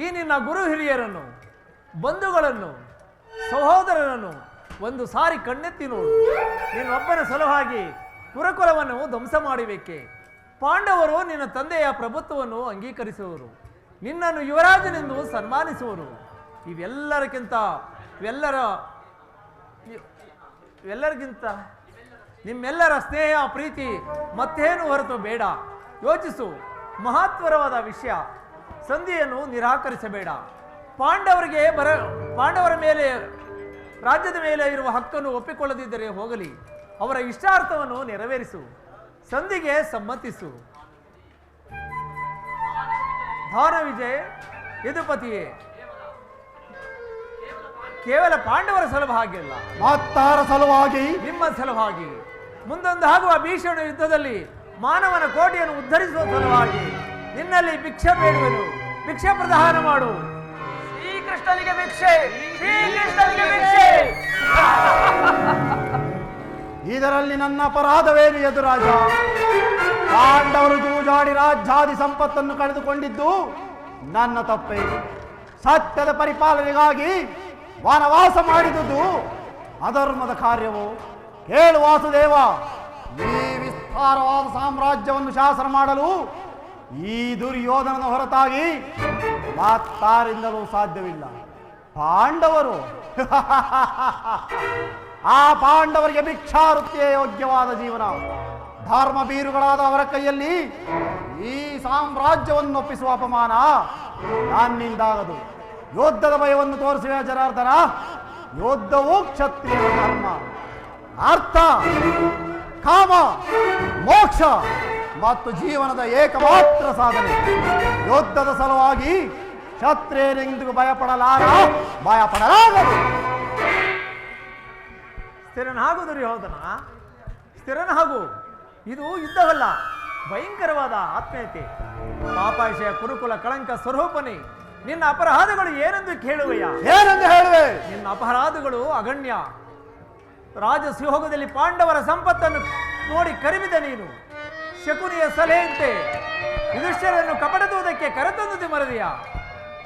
ಈ ನಿನ್ನ ಗುರು ಹಿರಿಯರನ್ನು, ಬಂಧುಗಳನ್ನು, ಸಹೋದರರನ್ನು ಒಂದು ಸಾರಿ ಕಣ್ಣೆತ್ತಿ ನೋಡು. ನೀನೊಬ್ಬನ ಸಲುವಾಗಿ ಕುರುಕುಲವನ್ನು ಧ್ವಂಸ ಮಾಡಬೇಕೆ? ಪಾಂಡವರು ನಿನ್ನ ತಂದೆಯ ಪ್ರಭುತ್ವವನ್ನು ಅಂಗೀಕರಿಸುವರು, ನಿನ್ನನ್ನು ಯುವರಾಜನೆಂದು ಸನ್ಮಾನಿಸುವರು. ಇವೆಲ್ಲರಿಗಿಂತ ನಿಮ್ಮೆಲ್ಲರ ಸ್ನೇಹ ಪ್ರೀತಿ ಮತ್ತೇನು ಹೊರತು ಬೇಡ. ಯೋಚಿಸು, ಮಹತ್ವರವಾದ ವಿಷಯ. ಸಂಧಿಯನ್ನು ನಿರಾಕರಿಸಬೇಡ. ಪಾಂಡವರ ಮೇಲೆ, ರಾಜ್ಯದ ಮೇಲೆ ಇರುವ ಹಕ್ಕನ್ನು ಒಪ್ಪಿಕೊಳ್ಳದಿದ್ದರೆ ಹೋಗಲಿ, ಅವರ ಇಷ್ಟಾರ್ಥವನ್ನು ನೆರವೇರಿಸು. ಸಂಧಿಗೆ ಸಮ್ಮತಿಸು. ಧಾನವಿಜಯ್, ಯದುಪತಿಯೇ, ಕೇವಲ ಪಾಂಡವರ ಸಲುವಾಗಿ ಅಲ್ಲ, ಮತ್ತಾರ ಸಲುವಾಗಿ, ನಿಮ್ಮ ಸಲುವಾಗಿ, ಮುಂದೊಂದಾಗುವ ಭೀಷಣ ಯುದ್ಧದಲ್ಲಿ ಮಾನವನ ಕೋಟೆಯನ್ನು ಉದ್ಧರಿಸುವ ಸಲುವಾಗಿ ನಿನ್ನಲ್ಲಿ ಭಿಕ್ಷೆ ಬೇಡುವೆನು. ಭಿಕ್ಷೆ ಪ್ರದಾನ ಮಾಡು. ಶ್ರೀಕೃಷ್ಣನಿಗೆ ಭಿಕ್ಷೆ, ಶ್ರೀಕೃಷ್ಣನಿಗೆ ಭಿಕ್ಷೆ. ಇದರಲ್ಲಿ ನನ್ನ ಅಪರಾಧವೇನು ಯದುರಾಜ? ಪಾಂಡವರು ಜೂಜಾಡಿ ರಾಜ್ಯಾದಿ ಸಂಪತ್ತನ್ನು ಕಳೆದುಕೊಂಡಿದ್ದು ನನ್ನ ತಪ್ಪೇ. ಸತ್ಯದ ಪರಿಪಾಲನೆಗಾಗಿ ವನವಾಸ ಮಾಡಿದುದು ಅಧರ್ಮದ ಕಾರ್ಯವು. ಕೇಳು ವಾಸುದೇವ, ಈ ವಿಸ್ತಾರವಾದ ಸಾಮ್ರಾಜ್ಯವನ್ನು ಶಾಸನ ಮಾಡಲು ಈ ದುರ್ಯೋಧನನ ಹೊರತಾಗಿ ಮತ್ತಾರಿಂದಲೂ ಸಾಧ್ಯವಿಲ್ಲ. ಪಾಂಡವರು ಆ ಪಾಂಡವರಿಗೆ ಭಿಕ್ಷಾವೃತ್ತಿಯೇ ಯೋಗ್ಯವಾದ ಜೀವನ. ಧರ್ಮ ಬೀರುಗಳಾದ ಅವರ ಕೈಯಲ್ಲಿ ಈ ಸಾಮ್ರಾಜ್ಯವನ್ನು ಒಪ್ಪಿಸುವ ಅಪಮಾನ ನನ್ನಿಂದಾಗದು. ಯುದ್ಧದ ಭಯವನ್ನು ತೋರಿಸುವ ಜನಾರ್ದನ. ಯುದ್ಧವು ಕ್ಷತ್ರಿಯರ ಧರ್ಮ. ಅರ್ಥ, ಕಾಮ, ಮೋಕ್ಷ ಮತ್ತು ಜೀವನದ ಏಕಮಾತ್ರ ಸಾಧನೆ. ಯುದ್ಧದ ಸಲುವಾಗಿ ಕ್ಷತ್ರಿಯರೆಂದಿಗೂ ಭಯಪಡಲಾಗದು. ಸ್ಥಿರನಾಗು ದುರ್ಯೋಧನ, ಸ್ಥಿರನಾಗು. ಇದು ಯುದ್ಧವಲ್ಲ, ಭಯಂಕರವಾದ ಆತ್ಮೀಯತೆ. ಪಾಪಾಶಯ ಕುರುಕುಲ ಕಳಂಕ ಸ್ವರೂಪನೇ. ನಿನ್ನ ಅಪರಾಧಗಳು ಏನೆಂದು ಕೇಳುವೆಯ? ಏನೆಂದು ಹೇಳುವೆ? ನಿನ್ನ ಅಪರಾಧಗಳು ಅಗಣ್ಯ. ರಾಜಸಿಂಹದಲ್ಲಿ ಪಾಂಡವರ ಸಂಪತ್ತನ್ನು ನೋಡಿ ಕರಿಮಿದ ನೀನು. ಶಕುನಿಯ ಸಲಹೆಯಂತೆ ಯುಧಿಷ್ಠಿರನ್ನು ಕಪಟದುವುದಕ್ಕೆ ಕರೆತಂದು ಮರದಿಯ.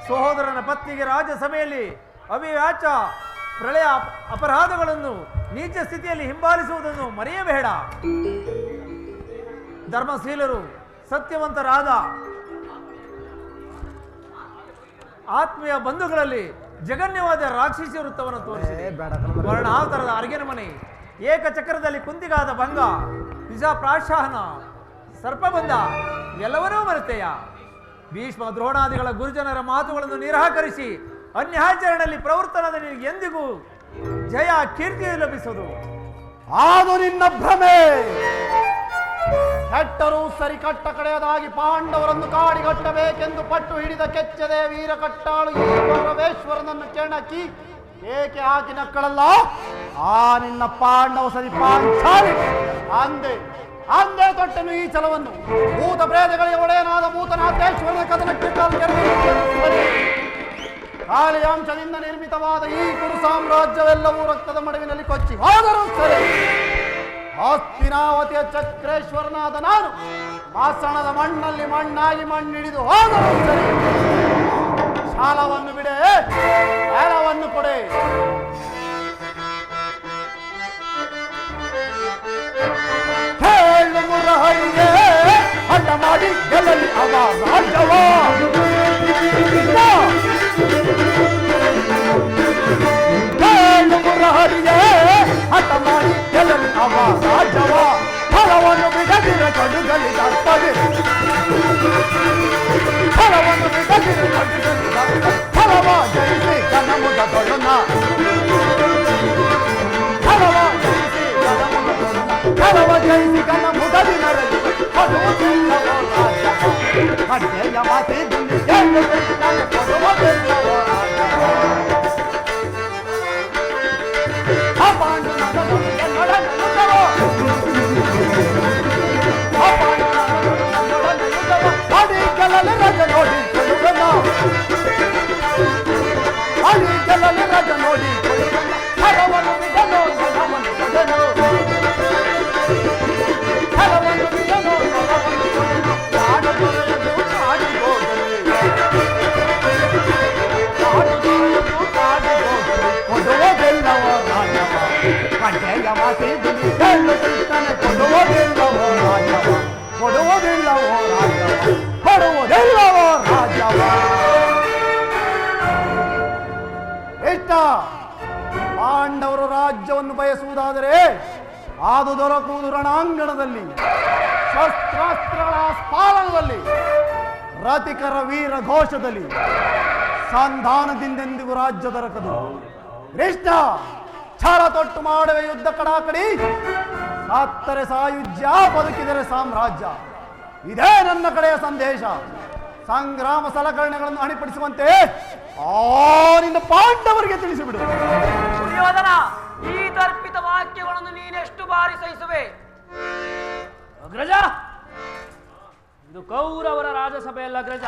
ಸಹೋದರನ ಪತ್ನಿಗೆ ರಾಜಸಭೆಯಲ್ಲಿ ಅವಿವ್ಯಾಚ ಪ್ರಳಯ ಅಪರಾಧಗಳನ್ನು ನೀಚ ಸ್ಥಿತಿಯಲ್ಲಿ ಹಿಂಬಾಲಿಸುವುದನ್ನು ಮರೆಯಬೇಡ. ಧರ್ಮಶೀಲರು, ಸತ್ಯವಂತರಾದ ಆತ್ಮೀಯ ಬಂಧುಗಳಲ್ಲಿ ಜಗನ್ಯವಾದ ರಾಕ್ಷಸಿ ವೃತ್ತವನ್ನು ತೋರಿಸಿದೆ. ವರ್ಣಾವತಾರದ ಅರಗಿನ ಮನೆ, ಏಕಚಕ್ರದಲ್ಲಿ ಕುಂತಿಗಾದ ಭಂಗ, ವಿಷ ಪ್ರಾಶಾಹನ, ಸರ್ಪಬಂಧ ಎಲ್ಲವನ್ನೂ ಮರೆತೆಯ. ಭೀಷ್ಮ ದ್ರೋಣಾದಿಗಳ ಗುರುಜನರ ಮಾತುಗಳನ್ನು ನಿರಾಕರಿಸಿ ಅನ್ಯಾಚರಣೆಯಲ್ಲಿ ಪ್ರವರ್ತನದ ನಿನಗೆ ಎಂದಿಗೂ ಜಯ ಕೀರ್ತಿಯು ಲಭಿಸುವುದು. ಅದು ನಿನ್ನ ಭ್ರಮೆ. ಕೆಟ್ಟರೂ ಸರಿ ಕಟ್ಟ ಕಡೆಯದಾಗಿ ಪಾಂಡವರನ್ನು ಕಾಡಿಗಟ್ಟಬೇಕೆಂದು ಪಟ್ಟು ಹಿಡಿದ ಕೆಚ್ಚದೆ ವೀರ ಕಟ್ಟಾಳು ಈ ಪರಮೇಶ್ವರನನ್ನು ಕೆಣಕಿ ಏಕೆ ಹಾಕಿ ನಕ್ಕಳಲ್ಲ. ಆ ನಿನ್ನ ಪಾಂಡವ ಸರಿ ಪಾಂಚಾಲಿ ಅಂದೇ ತೊಟ್ಟನು ಈ ಛಲವನ್ನು. ಭೂತ ಪ್ರೇತಗಳಿಗೆ ಒಡೆಯನಾದ ಭೂತನಾಥೇಶ್ವರನ ಕದನಕ್ಕೆ ಕಾಳಿಯಾಂಶದಿಂದ ನಿರ್ಮಿತವಾದ ಈ ಕುರು ಸಾಮ್ರಾಜ್ಯವೆಲ್ಲವೂ ರಕ್ತದ ಮಡುವಿನಲ್ಲಿ ಕೊಚ್ಚಿ ಹೋದರೂ ಸರಿ. ಹಸ್ತಿನಾವತಿಯ ಚಕ್ರೇಶ್ವರನಾದ ನಾನು ಮಾಸಣದ ಮಣ್ಣಲ್ಲಿ ಮಣ್ಣಾಗಿ ಮಣ್ಣಿಡಿದು ಹೋದರೂ ಸರಿ. ಶಾಲವನ್ನು ಬಿಡೆ, ಏಲವನ್ನು ಕೊಡೆ. ಕೇಳು ಮುರಹರಿಗೆ ಹಠ ಮಾಡಿ ಗೆಲ್ಲಲಿ ಅವ ರಾಜ್ಯವ. ಕೇಳು ಮುರಹರಿಗೆ ಹಠ ಮಾಡಿ ಗೆಲ್ಲಲಿ ಅವ ರಾಜ್ಯವ. ಫಲವನ್ನು ಬಿಡದಿರ ಕಡುಗಲಿ ತಪ್ಪದೆ, ಫಲವನ್ನು ಬಿಡದಿರ ಕಡುಗಲಿ ತಪ್ಪ. ಫಲವ ಜಯಿಸಿ ಗಣಮುದ ತೊಡನ, ಫಲವ ಜಯಿಸಿ ಗಣಮುದ ತೊಡನ, ಫಲವ ಜಯಿಸಿ ಗಣಮುದದಿ ನರಳಿ ಕೊಡುವುದಿಲ್ಲವೋ ರಾಜವ. ಕಡ್ಡೆಯ ಮಾತಿ ದುಂದಿ ನಾನು ಕೊಡುವುದಿಲ್ಲವೋ ರಾಜವ. ಆ ಪಾಂಡು ನನ್ನೊಂದಿಗೆ ನೊಡನೆಯುತ್ತವೋ, ಆ ಪಾಂಡು ನನ್ನೊಡನೆ ಯುದ್ಧವ. ಅಡಿ ಗೆಲ್ಲಲು ರಜ ನೋಡಿ ಕೊಡುವನ, ಅಡಿ ಗೆಲ್ಲಲು ರಜ ನೋಡಿ ಕೊಡುವನ. ಹರವನ್ನು ಬಿಡಲು ಗಣವನ್ನು ಕೊಡನು, ಹರವನ್ನು ಬಿಡಲು ಗಣವನ್ನು ಕೊಡನು. ಕಾಡು ದೊರೆಯದು ಕಾಡಿ ಹೋಗಲಿ, ಕಾಡು ದೊರೆಯದು ಕಾಡಿ ಹೋಗಲಿ. ಕೊಡುವುದಿಲ್ಲವೋ ರಾಜವ. ಕಡ್ಡೆಯ ಮಾತಿ ದುಡಿ ಹೇಳುತ್ತಾನೆ ಕೊಡುವುದಿಲ್ಲವೋ ರಾಜವ. ಕೊಡುವುದಿಲ್ಲವೋ ರಾಜವ, ಕೊಡುವುದಿಲ್ಲವೋ ರಾಜವ. ಇಷ್ಟ ಪಾಂಡವರು ರಾಜ್ಯವನ್ನು ಬಯಸುವುದಾದರೆ ಅದು ದೊರಕುವುದು ರಣಾಂಗಣದಲ್ಲಿ, ಶಸ್ತ್ರಾಸ್ತ್ರಗಳ ಸ್ಫಾಲನದಲ್ಲಿ, ರತಿಕರ ವೀರ ಘೋಷದಲ್ಲಿ. ಸಂಧಾನದಿಂದೆಂದಿಗೂ ರಾಜ್ಯ ದೊರಕದು. ಕೃಷ್ಣ ಛಲ ತೊಟ್ಟು ಮಾಡುವ ಯುದ್ಧ ಕಡಾಕಡಿ, ಸತ್ತರೆ ಸಾಯುಜ್ಯ, ಬದುಕಿದರೆ ಸಾಮ್ರಾಜ್ಯ. ಇದೇ ನನ್ನ ಕಡೆಯ ಸಂದೇಶ. ಸಂಗ್ರಾಮ ಸಲಕರಣೆಗಳನ್ನು ಅಣಿಪಡಿಸುವಂತೆ ನಿನ್ನ ಪಾಂಡವರಿಗೆ ತಿಳಿಸಿಬಿಡು. ದುರ್ಯೋಧನ, ಈ ದರ್ಪಿತ ವಾಕ್ಯಗಳನ್ನು ನೀನೆಷ್ಟು ಬಾರಿ ಸಹಿಸುವೆ? ಅಗ್ರಜ, ಇದು ಕೌರವರ ರಾಜಸಭೆಯಲ್ಲ ಅಗ್ರಜ,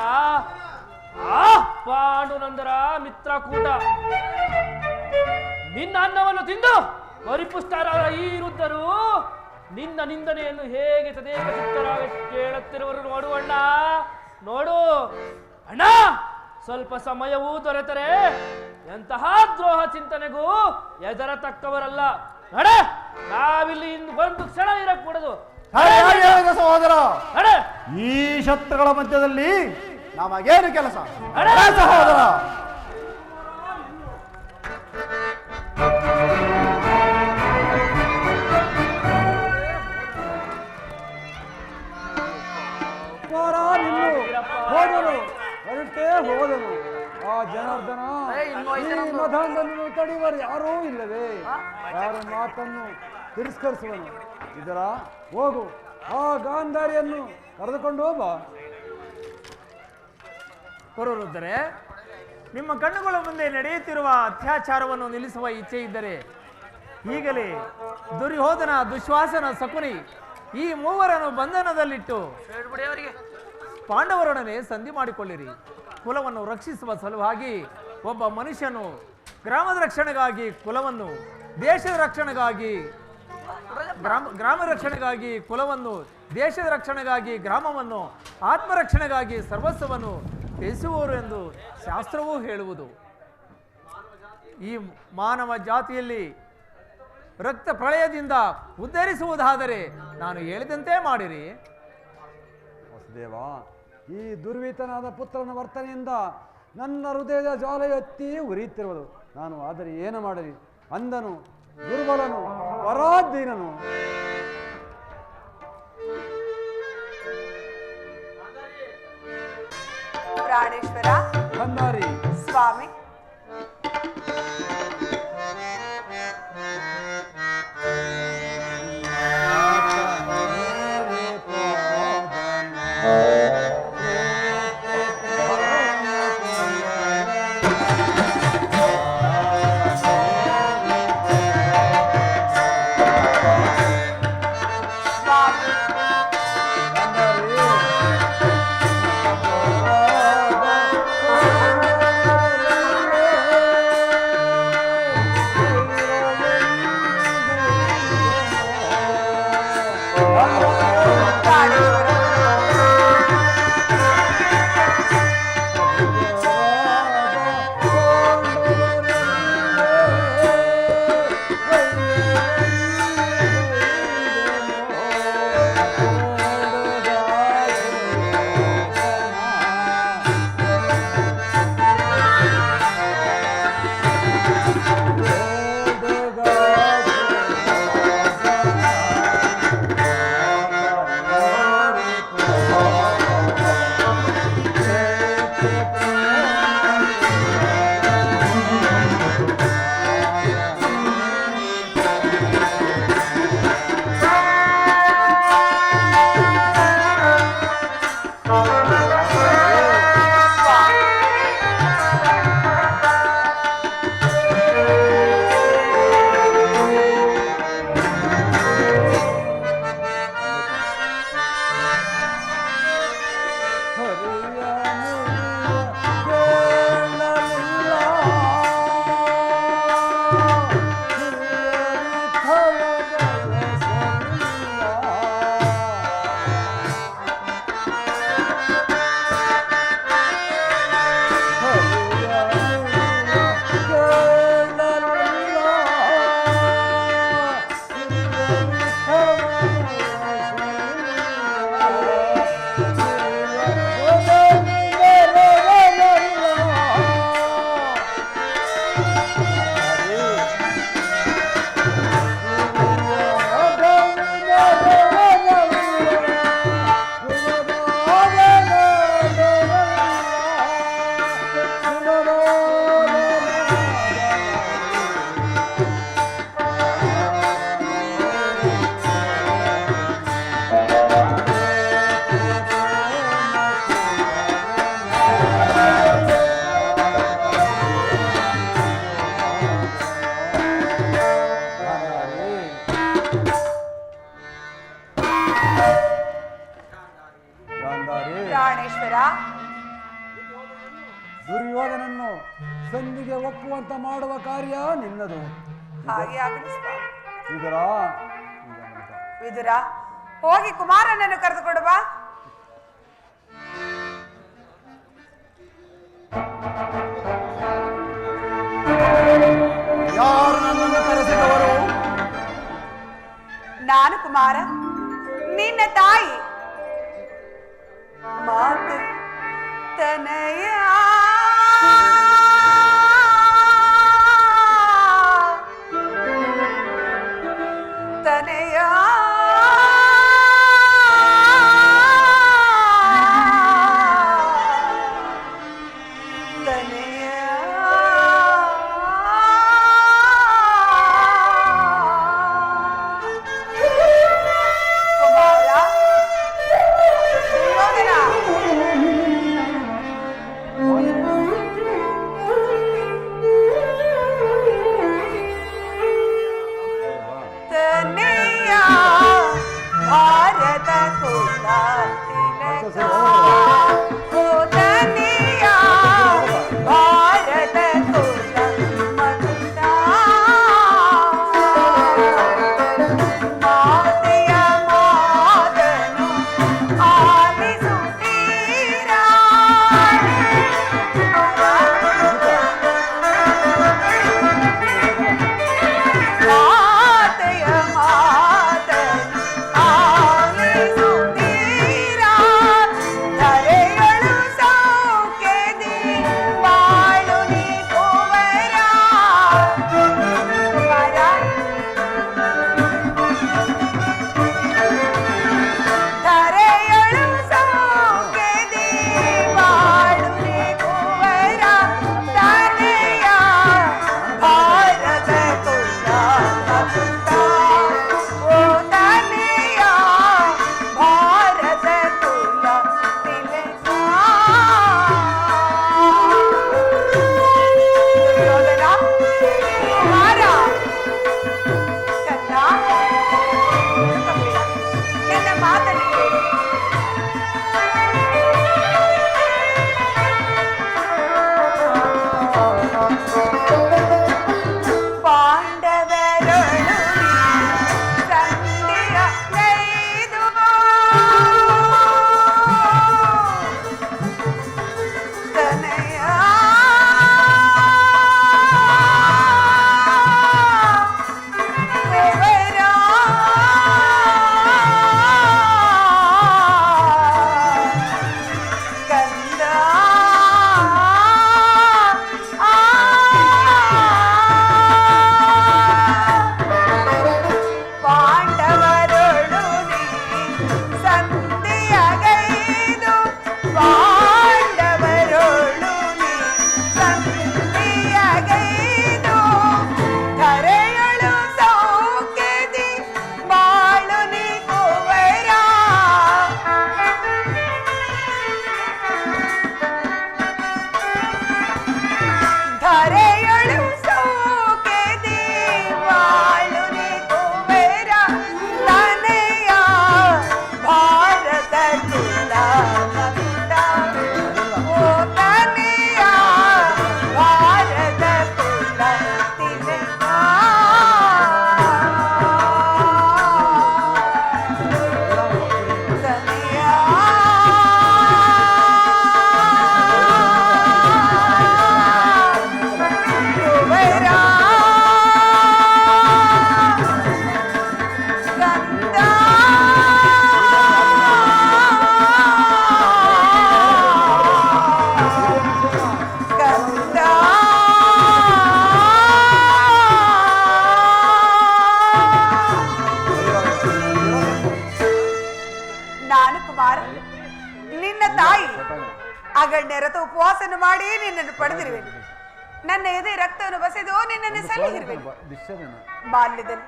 ಪಾಂಡುನಂದರ ಮಿತ್ರಕೂಟ. ನಿನ್ನ ಅನ್ನವನ್ನು ತಿಂದು ಪರಿಪುಷ್ಟರಾದ ಈ ವೃದ್ಧರು ನಿನ್ನ ನಿಂದನೆಯನ್ನು ಹೇಗೆ ತದೇಕ ಚಿತ್ತರಾಗಿ ಕೇಳುತ್ತಿರುವರು ನೋಡುವಣ್ಣ. ನೋಡು ಅಣ್ಣ, ಸ್ವಲ್ಪ ಸಮಯವೂ ದೊರೆತರೆ ಎಂತಹ ದ್ರೋಹ ಚಿಂತನೆಗೂ ಎದರತಕ್ಕವರಲ್ಲ. ನಡೆ, ನಾವಿಲ್ಲಿ ಒಂದು ಕ್ಷಣ ಇರಕೂಡದು. ಸಹೋದರ, ನಡೆ. ಈ ಶತ್ರುಗಳ ಮಧ್ಯದಲ್ಲಿ ನಮಗೇನು ಕೆಲಸ ಸಹೋದರ? ಹೋದರು ಹೊರಟೇ ಹೋದ ಸಮಾಧಾನವನ್ನು ತಡೆಯುವರು ಯಾರೂ ಇಲ್ಲವೇ? ಯಾರ ಮಾತನ್ನು ತಿರಸ್ಕರಿಸುವನು? ಇದರ ಹೋಗು, ಆ ಗಾಂಧಾರಿಯನ್ನು ಕರೆದುಕೊಂಡು ಹೋಗ. ಪುರೋಹಿತರೇ, ನಿಮ್ಮ ಕಣ್ಣುಗಳ ಮುಂದೆ ನಡೆಯುತ್ತಿರುವ ಅತ್ಯಾಚಾರವನ್ನು ನಿಲ್ಲಿಸುವ ಇಚ್ಛೆ ಇದ್ದರೆ ಈಗಲೇ ದುರ್ಯೋಧನ, ದುಶ್ವಾಸನ, ಶಕುನಿ ಈ ಮೂವರನ್ನು ಬಂಧನದಲ್ಲಿಟ್ಟು ಪಾಂಡವರೊಡನೆ ಸಂಧಿ ಮಾಡಿಕೊಳ್ಳಿರಿ. ಕುಲವನ್ನು ರಕ್ಷಿಸುವ ಸಲುವಾಗಿ ಒಬ್ಬ ಮನುಷ್ಯನು ಗ್ರಾಮದ ರಕ್ಷಣೆಗಾಗಿ ಕುಲವನ್ನು, ದೇಶದ ರಕ್ಷಣೆಗಾಗಿ ಗ್ರಾಮ ರಕ್ಷಣೆಗಾಗಿ ಕುಲವನ್ನು, ದೇಶದ ರಕ್ಷಣೆಗಾಗಿ ಗ್ರಾಮವನ್ನು, ಆತ್ಮರಕ್ಷಣೆಗಾಗಿ ಸರ್ವಸ್ವವನ್ನು ತ್ಯಜಿಸುವರು ಎಂದು ಶಾಸ್ತ್ರವೂ ಹೇಳುವುದು. ಈ ಮಾನವ ಜಾತಿಯಲ್ಲಿ ರಕ್ತ ಪ್ರಳಯದಿಂದ ಉದ್ಧರಿಸುವುದಾದರೆ ನಾನು ಹೇಳಿದಂತೆ ಮಾಡಿರಿ. ವಸುದೇವ, ಈ ದುರ್ವಿತನಾದ ಪುತ್ರನ ವರ್ತನೆಯಿಂದ ನನ್ನ ಹೃದಯದ ಜ್ವಾಲ ಎತ್ತಿ ಉರಿಯುತ್ತಿರುವುದು. ನಾನು ಆದರೆ ಏನು ಮಾಡಲಿ? ಅಂದನು ದುರ್ಬಲನು, ಪರಾಧೀನನು. ಪ್ರಾಣೇಶ್ವರ, ಗಾಂಧಾರಿ, ಸ್ವಾಮಿ, ಪ್ರಾಣೇಶ್ವರ, ದುರ್ಯೋಧನನ್ನು ಸಂಧಿಗೆ ಒಪ್ಪುವಂತ ಮಾಡುವ ಕಾರ್ಯ ನಿನ್ನದು. ಹಾಗೆ ಆಗಲಿ ಸ್ವಾಮಿ. ವಿದುರ, ಹೋಗಿ ಕುಮಾರನನ್ನು ಕರೆದುಕೊಂಡು ಬಾ. ಯಾರು ನನ್ನನ್ನು ಕರೆಸಿದವರು? ನಾನು ಕುಮಾರ, ನಿನ್ನ ತಾಯಿ ಮಾತು ತನಯ. ತನಯ ತನಯ ಆಗಣ್ಯರತ ಉಪವಾಸವನ್ನು ಮಾಡಿ ನಿನ್ನನ್ನು ಪಡೆದಿರುವೆನು. ನನ್ನ ಎದೆ ರಕ್ತವನ್ನು ಬಸೆದು ನಿನ್ನನ್ನು ಸಲ್ಲಿರುವೆನು. ಬಾಲ್ಯದಲ್ಲಿ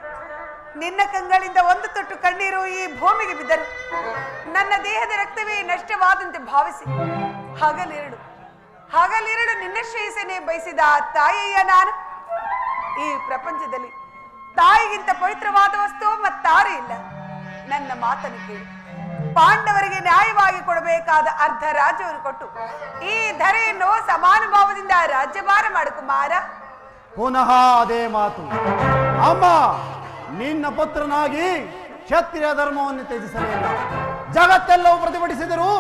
ನಿನ್ನ ಕಂಗಳಿಂದ ಒಂದು ತೊಟ್ಟು ಕಣ್ಣೀರು ಈ ಭೂಮಿಗೆ ಬಿದ್ದರು ನನ್ನ ದೇಹದ ರಕ್ತವೇ ನಷ್ಟವಾದಂತೆ ಭಾವಿಸಿ ಹಗಲಿರಡು ನಿನ್ನ ಶ್ರೇಯಸ್ಸನ್ನೇ ಬಯಸಿದ ತಾಯಿಯ ನಾನು. ಈ ಪ್ರಪಂಚದಲ್ಲಿ ತಾಯಿಗಿಂತ ಪವಿತ್ರವಾದ ವಸ್ತು ಮತ್ತಾರೂ ಇಲ್ಲ. ನನ್ನ ಮಾತನ್ನು ಕೇಳಿ ಪಾಂಡವರಿಗೆ ನ್ಯಾಯವಾಗಿ ಕೊಡಬೇಕಾದ ಅರ್ಧ ರಾಜ್ಯವನ್ನು ಕೊಟ್ಟು ಈ ಧರೆಯನ್ನು ಸಮಾನುಭಾವದಿಂದ ರಾಜ್ಯಭಾರ ಮಾಡು ಕುಮಾರ. ಪುನಃ ಅದೇ ಮಾತು. ಅಮ್ಮ, ನಿನ್ನ ಪುತ್ರನಾಗಿ ಕ್ಷತ್ರಿಯ ಧರ್ಮವನ್ನು ತ್ಯಜಿಸಲಿಲ್ಲ. ಜಗತ್ತೆಲ್ಲವೂ ಪ್ರತಿಭಟಿಸಿದರು,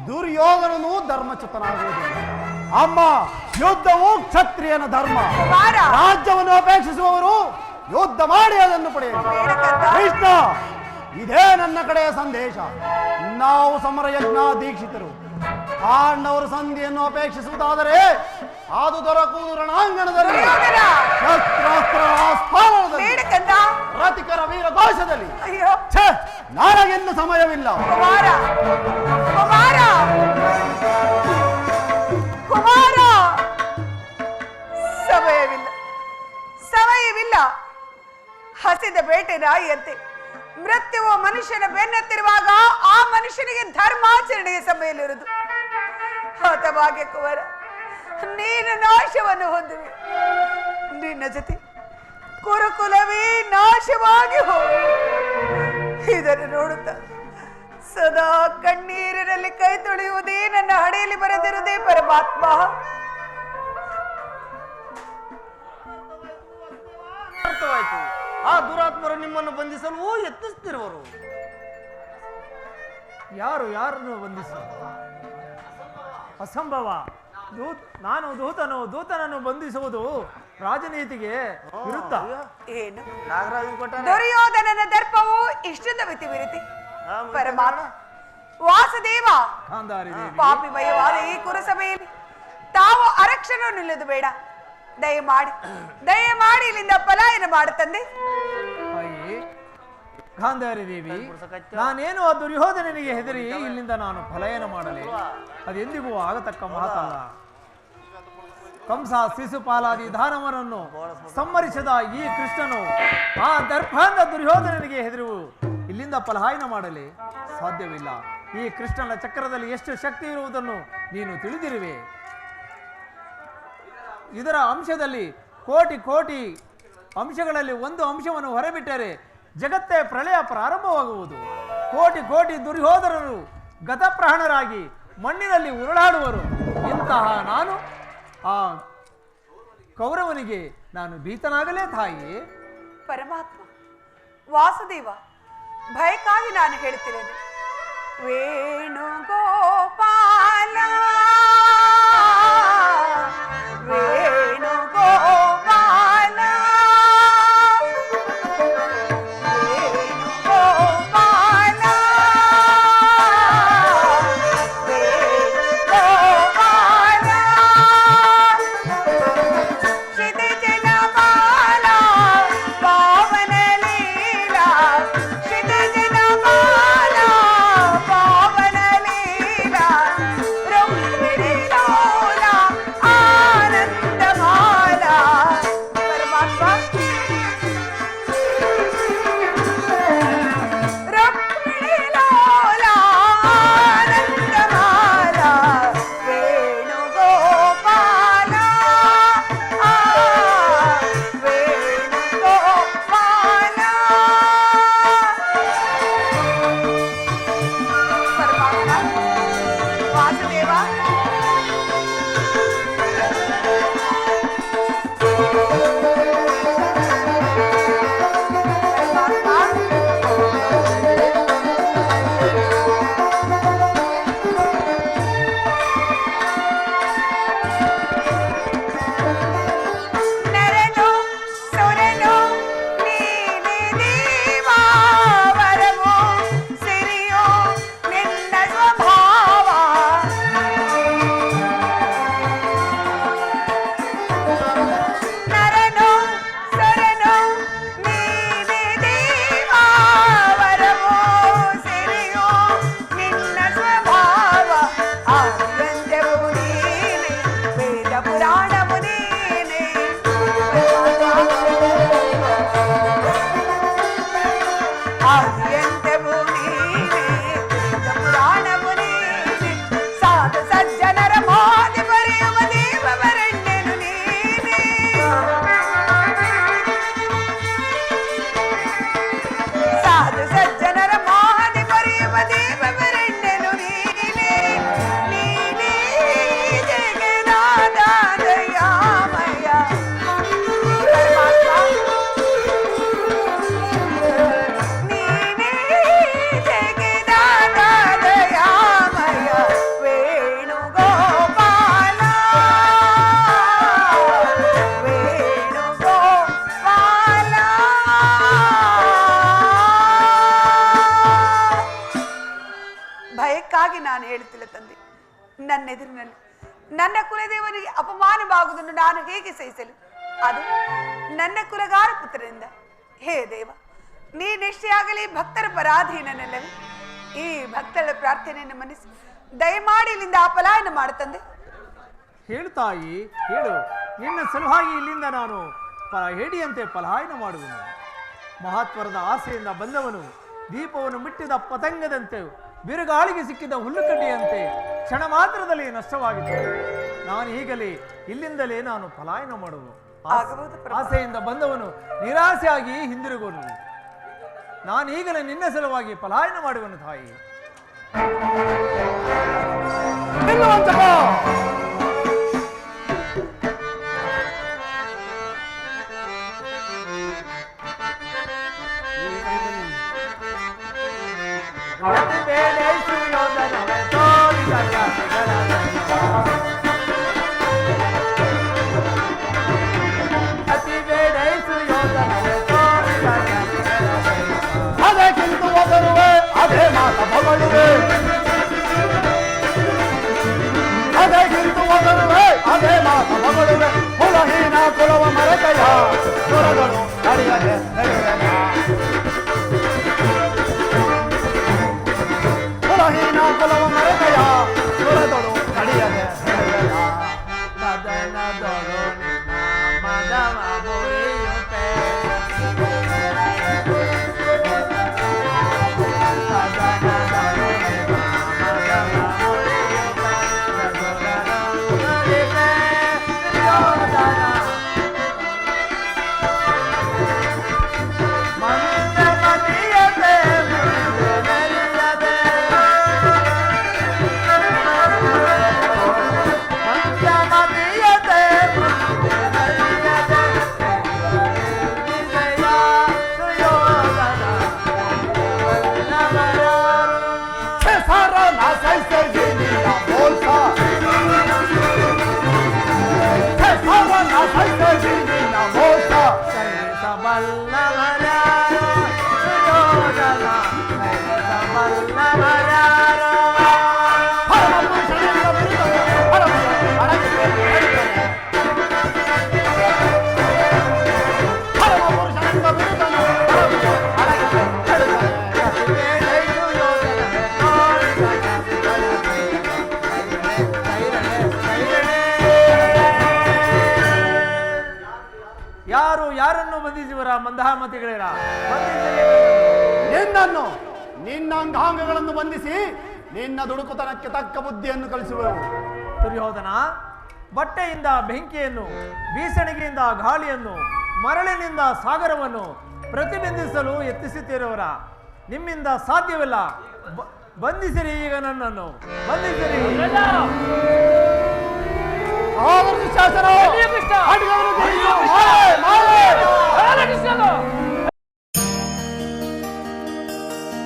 ದುರ್ಯೋಧನನು ಧರ್ಮಚ್ಯುತನಾಗುವುದಿಲ್ಲ. ಅಮ್ಮ, ಯುದ್ಧವು ಕ್ಷತ್ರಿಯನ ಧರ್ಮ. ರಾಜ್ಯವನ್ನು ಅಪೇಕ್ಷಿಸುವವರು ಯುದ್ಧ ಮಾಡಿ ಅದನ್ನು ಪಡೆಯಲು. ಕೃಷ್ಣ, ಇದೇ ನನ್ನ ಕಡೆಯ ಸಂದೇಶ. ನಾವು ಸಮರ ಯಜ್ಞ ದೀಕ್ಷಿತರು. ಪಾಂಡವರು ಸಂಧಿಯನ್ನು ಅಪೇಕ್ಷಿಸುವುದಾದರೆ ಅದು ದೊರಕುವುದು ರಣಾಂಗಣದಲ್ಲಿ, ಶಸ್ತ್ರಾಸ್ತ್ರ ಸ್ಥಾನದಲ್ಲಿ, ರತಿಕರ ವೀರ ಘೋಷದಲ್ಲಿ. ನನಗೆಂದು ಸಮಯವಿಲ್ಲ. ಸಮಯವಿಲ್ಲ. ಹಸಿದ ಬೇಟೆ ನಾಯಿಯಂತೆ ಮೃತ್ಯುವು ಮನುಷ್ಯನ ಬೆನ್ನತ್ತಿರುವಾಗ ಆ ಮನುಷ್ಯನಿಗೆ ಧರ್ಮಾಚರಣೆಗೆ ಸಮಯವಿರುವುದು. ಹತಭಾಗ್ಯ ಕುವರ, ನೀನು ನಾಶವನ್ನು ಹೊಂದುವೆ. ನಿನ್ನ ಜೊತೆ ಕುರುಕುಲವೇ ನಾಶವಾಗಿ ಹೋಗು. ಇದನ್ನು ನೋಡುತ್ತಾ ಸದಾ ಕಣ್ಣೀರಿನಲ್ಲಿ ಕೈ ತೊಳೆಯುವುದೇ ನನ್ನ ಹಣೆಯಲ್ಲಿ ಬರೆದಿರುವುದೇ ಪರಮಾತ್ಮ. ಅರ್ಥವಾಯ್ತು. ಆ ದುರಾತ್ಮರು ನಿಮ್ಮನ್ನು ಬಂಧಿಸಲು ಯತ್ನಿಸುತ್ತಿರುವರು. ಯಾರನ್ನು ಬಂಧಿಸಲು? ಅಸಂಭವ. ನಾನು ದೂತನನ್ನು ಬಂಧಿಸುವುದು ರಾಜನೀತಿಗೆ ವಿರುದ್ಧ. ಏನು ದುರ್ಯೋಧನನ ದರ್ಪವು ಇಷ್ಟದ ಮಿತಿ ಪರಮಾತ್ಮ ವಾಸುದೇವ, ಪಾಪಿಮಯವಾದ ಈ ಕುರುಸಭೆಯಲ್ಲಿ ತಾವು ಅರಕ್ಷಣ ನಿಲ್ಲುವುದು ಬೇಡ. ದಯಮಾಡಿ ಇಲ್ಲಿಂದ ಪಲಾಯನ ಮಾಡುತ್ತಂದೆ. ಗಾಂಧಾರಿ ದೇವಿ, ನಾನೇನು ಆ ದುರ್ಯೋಧನನಿಗೆ ಹೆದರಿ ಇಲ್ಲಿಂದ ನಾನು ಪಲಾಯನ ಮಾಡಲಿ? ಅದೆಂದಿಗೂ ಆಗತಕ್ಕ ಮಾತಲ್ಲ. ಕಂಸ ಶಿಶುಪಾಲಾದಿ ದಾನವರನ್ನು ಸಂಹರಿಸಿದ ಈ ಕೃಷ್ಣನು ಆ ದರ್ಭಾಂಗ ದುರ್ಯೋಧನನಿಗೆ ಹೆದರು ಇಲ್ಲಿಂದ ಪಲಾಯನ ಮಾಡಲಿ ಸಾಧ್ಯವಿಲ್ಲ. ಈ ಕೃಷ್ಣನ ಚಕ್ರದಲ್ಲಿ ಎಷ್ಟು ಶಕ್ತಿ ಇರುವುದನ್ನು ನೀನು ತಿಳಿದಿರುವೆ. ಇದರ ಅಂಶದಲ್ಲಿ ಕೋಟಿ ಅಂಶಗಳಲ್ಲಿ ಒಂದು ಅಂಶವನ್ನು ಹೊರಬಿಟ್ಟರೆ ಜಗತ್ತೇ ಪ್ರಳಯ ಪ್ರಾರಂಭವಾಗುವುದು. ಕೋಟಿ ದುರ್ಯೋಧನರು ಗತಪ್ರಾಣರಾಗಿ ಮಣ್ಣಿನಲ್ಲಿ ಉರುಳಾಡುವರು. ಇಂತಹ ನಾನು ಆ ಕೌರವನಿಗೆ ನಾನು ಭೀತನಾಗಲೇ ತಾಯಿ? ಪರಮಾತ್ಮ ವಾಸುದೇವ, ಭಯಕ್ಕಾಗಿ ನಾನು ಹೇಳುತ್ತಿದ್ದೇನೆ. ವೇಣುಗೋಪಾಲ ವೇಣುಗೋಪಾಲ ವೇಣುಗೋಪಾಲ ವೇಣುಗೋಪಾಲ ಕ್ಷಿತಿಜನ ಬಾಲ ಪಾವನ ಲೀಲಾ ಕ್ಷಿತಿಜನ ಬಾಲ ಪಾವನ ಲೀಲಾ ಆದಿಯಂತೆವು ನೀನೆ ಪುರಾಣವು ನೀನೆ ಸಾಧು ಸಜ್ಜನರ ಮೋದಿ ಬರೆಯುವ ದೇವರೆಣ್ಣೆನು ನೀನೆ ಸಾಧು ಸಜ್ಜನರ ಮೋದಿ ಬರೆಯುವ ದೇವರೆಣ್ಣೆನು ನೀನೆ ನೀನೇ ಜಗನ್ನಾಥ ದಯಾಮಯ ಪರಮಾತ್ಮ ನೀನೇ ಜಗನ್ನಾಥ ದಯಾಮಯ ವೇಣುಗೋಪಾಲ ವೇಣುಗೋಪಾಲ ಭಯಕ್ಕಾಗಿ ನಾನು ಹೇಳುತ್ತಿಲ್ಲ ತಂದೆ. ನನ್ನೆದುರಿನಲ್ಲಿ ನನ್ನ ಕುಲದೇವನಿಗೆ ಅಪಮಾನವಾಗುವುದನ್ನು ನಾನು ಹೇಗೆ ಸಹಿಸಲು, ಅದು ನನ್ನ ಕುಲಗಾರ ಪುತ್ರರಿಂದ. ಹೇ ದೇವ, ನೀನೆಷ್ಟೇ ಆಗಲಿ ಭಕ್ತರ ಪರಾಧೀನನಲ್ಲವೇ? ಈ ಭಕ್ತರ ಪ್ರಾರ್ಥನೆಯನ್ನು ಮನಸ್ಸು ದಯಮಾಡಿ ಇಲ್ಲಿಂದ ಪಲಾಯನ ಮಾಡುತ್ತಂದೆ. ಹೇಳು ತಾಯಿ, ಹೇಳು. ನಿನ್ನ ಸಲುವಾಗಿ ಇಲ್ಲಿಂದ ನಾನು ಹೇಡಿಯಂತೆ ಪಲಾಯನ ಮಾಡುವನು. ಮಹತ್ವರದ ಆಸೆಯಿಂದ ಬಂದವನು ದೀಪವನ್ನು ಮುಟ್ಟಿದ ಪತಂಗದಂತೆ, ಬಿರುಗಾಳಿಗೆ ಸಿಕ್ಕಿದ ಹುಲ್ಲುಕಡ್ಡಿಯಂತೆ ಕ್ಷಣ ಮಾತ್ರದಲ್ಲಿ ನಷ್ಟವಾಗಿತ್ತು. ನಾನು ಈಗಲೇ ಇಲ್ಲಿಂದಲೇ ನಾನು ಪಲಾಯನ ಮಾಡುವನು. ಆಸೆಯಿಂದ ಬಂದವನು ನಿರಾಸೆಯಾಗಿ ಹಿಂದಿರುಗುವನು. ನಾನು ಈಗಲೇ ನಿನ್ನ ಸಲುವಾಗಿ ಪಲಾಯನ ಮಾಡುವನು ತಾಯಿ. ಅದಕ್ಕಿಂತ ಒದರುವೆ ಅದೇ ಮಾತ ಹೊಗಳುವೆ ಅದಕ್ಕಿಂತ ಒದರುವೆ ಅದೇ ಮಾತ ಹೊಗಳುವೆ ಕುಲಹೀನ ಕುಲವ ಮರೆತೆಯ ಸುರಗಳು ನಡೆಯದೆ ನಡೆಯಲ್ಲ ಕುಲಹೀನ ಕುಲವ ಮರೆತೆಯ ಸುರಗಳು ನಡೆಯದೆ ನಡೆಯಲ್ಲ ಯಾರು ಯಾರನ್ನು ಬಂಧಿಸುವರ ಮಂದಹಾಮತಿಗಳೇರ ನಿನ್ನನ್ನು ನಿನ್ನ ಅಂಗಾಂಗಗಳನ್ನು ಬಂಧಿಸಿ ನಿನ್ನ ದುಡುಕುತನಕ್ಕೆ ತಕ್ಕ ಬುದ್ಧಿಯನ್ನು ಕಲಿಸುವೆವು. ದುರ್ಯೋಧನ, ಬಟ್ಟೆಯಿಂದ ಬೆಂಕಿಯನ್ನು, ಬೀಸಣಿಗೆಯಿಂದ ಗಾಳಿಯನ್ನು, ಮರಳಿನಿಂದ ಸಾಗರವನ್ನು ಪ್ರತಿಬಿಂಬಿಸಲು ಯತ್ನಿಸುತ್ತಿರುವರ ನಿಮ್ಮಿಂದ ಸಾಧ್ಯವಿಲ್ಲ. ಬಂಧಿಸಿರಿ, ಈಗ ನನ್ನನ್ನು ಬಂಧಿಸಿರಿ. ಶಾಸನ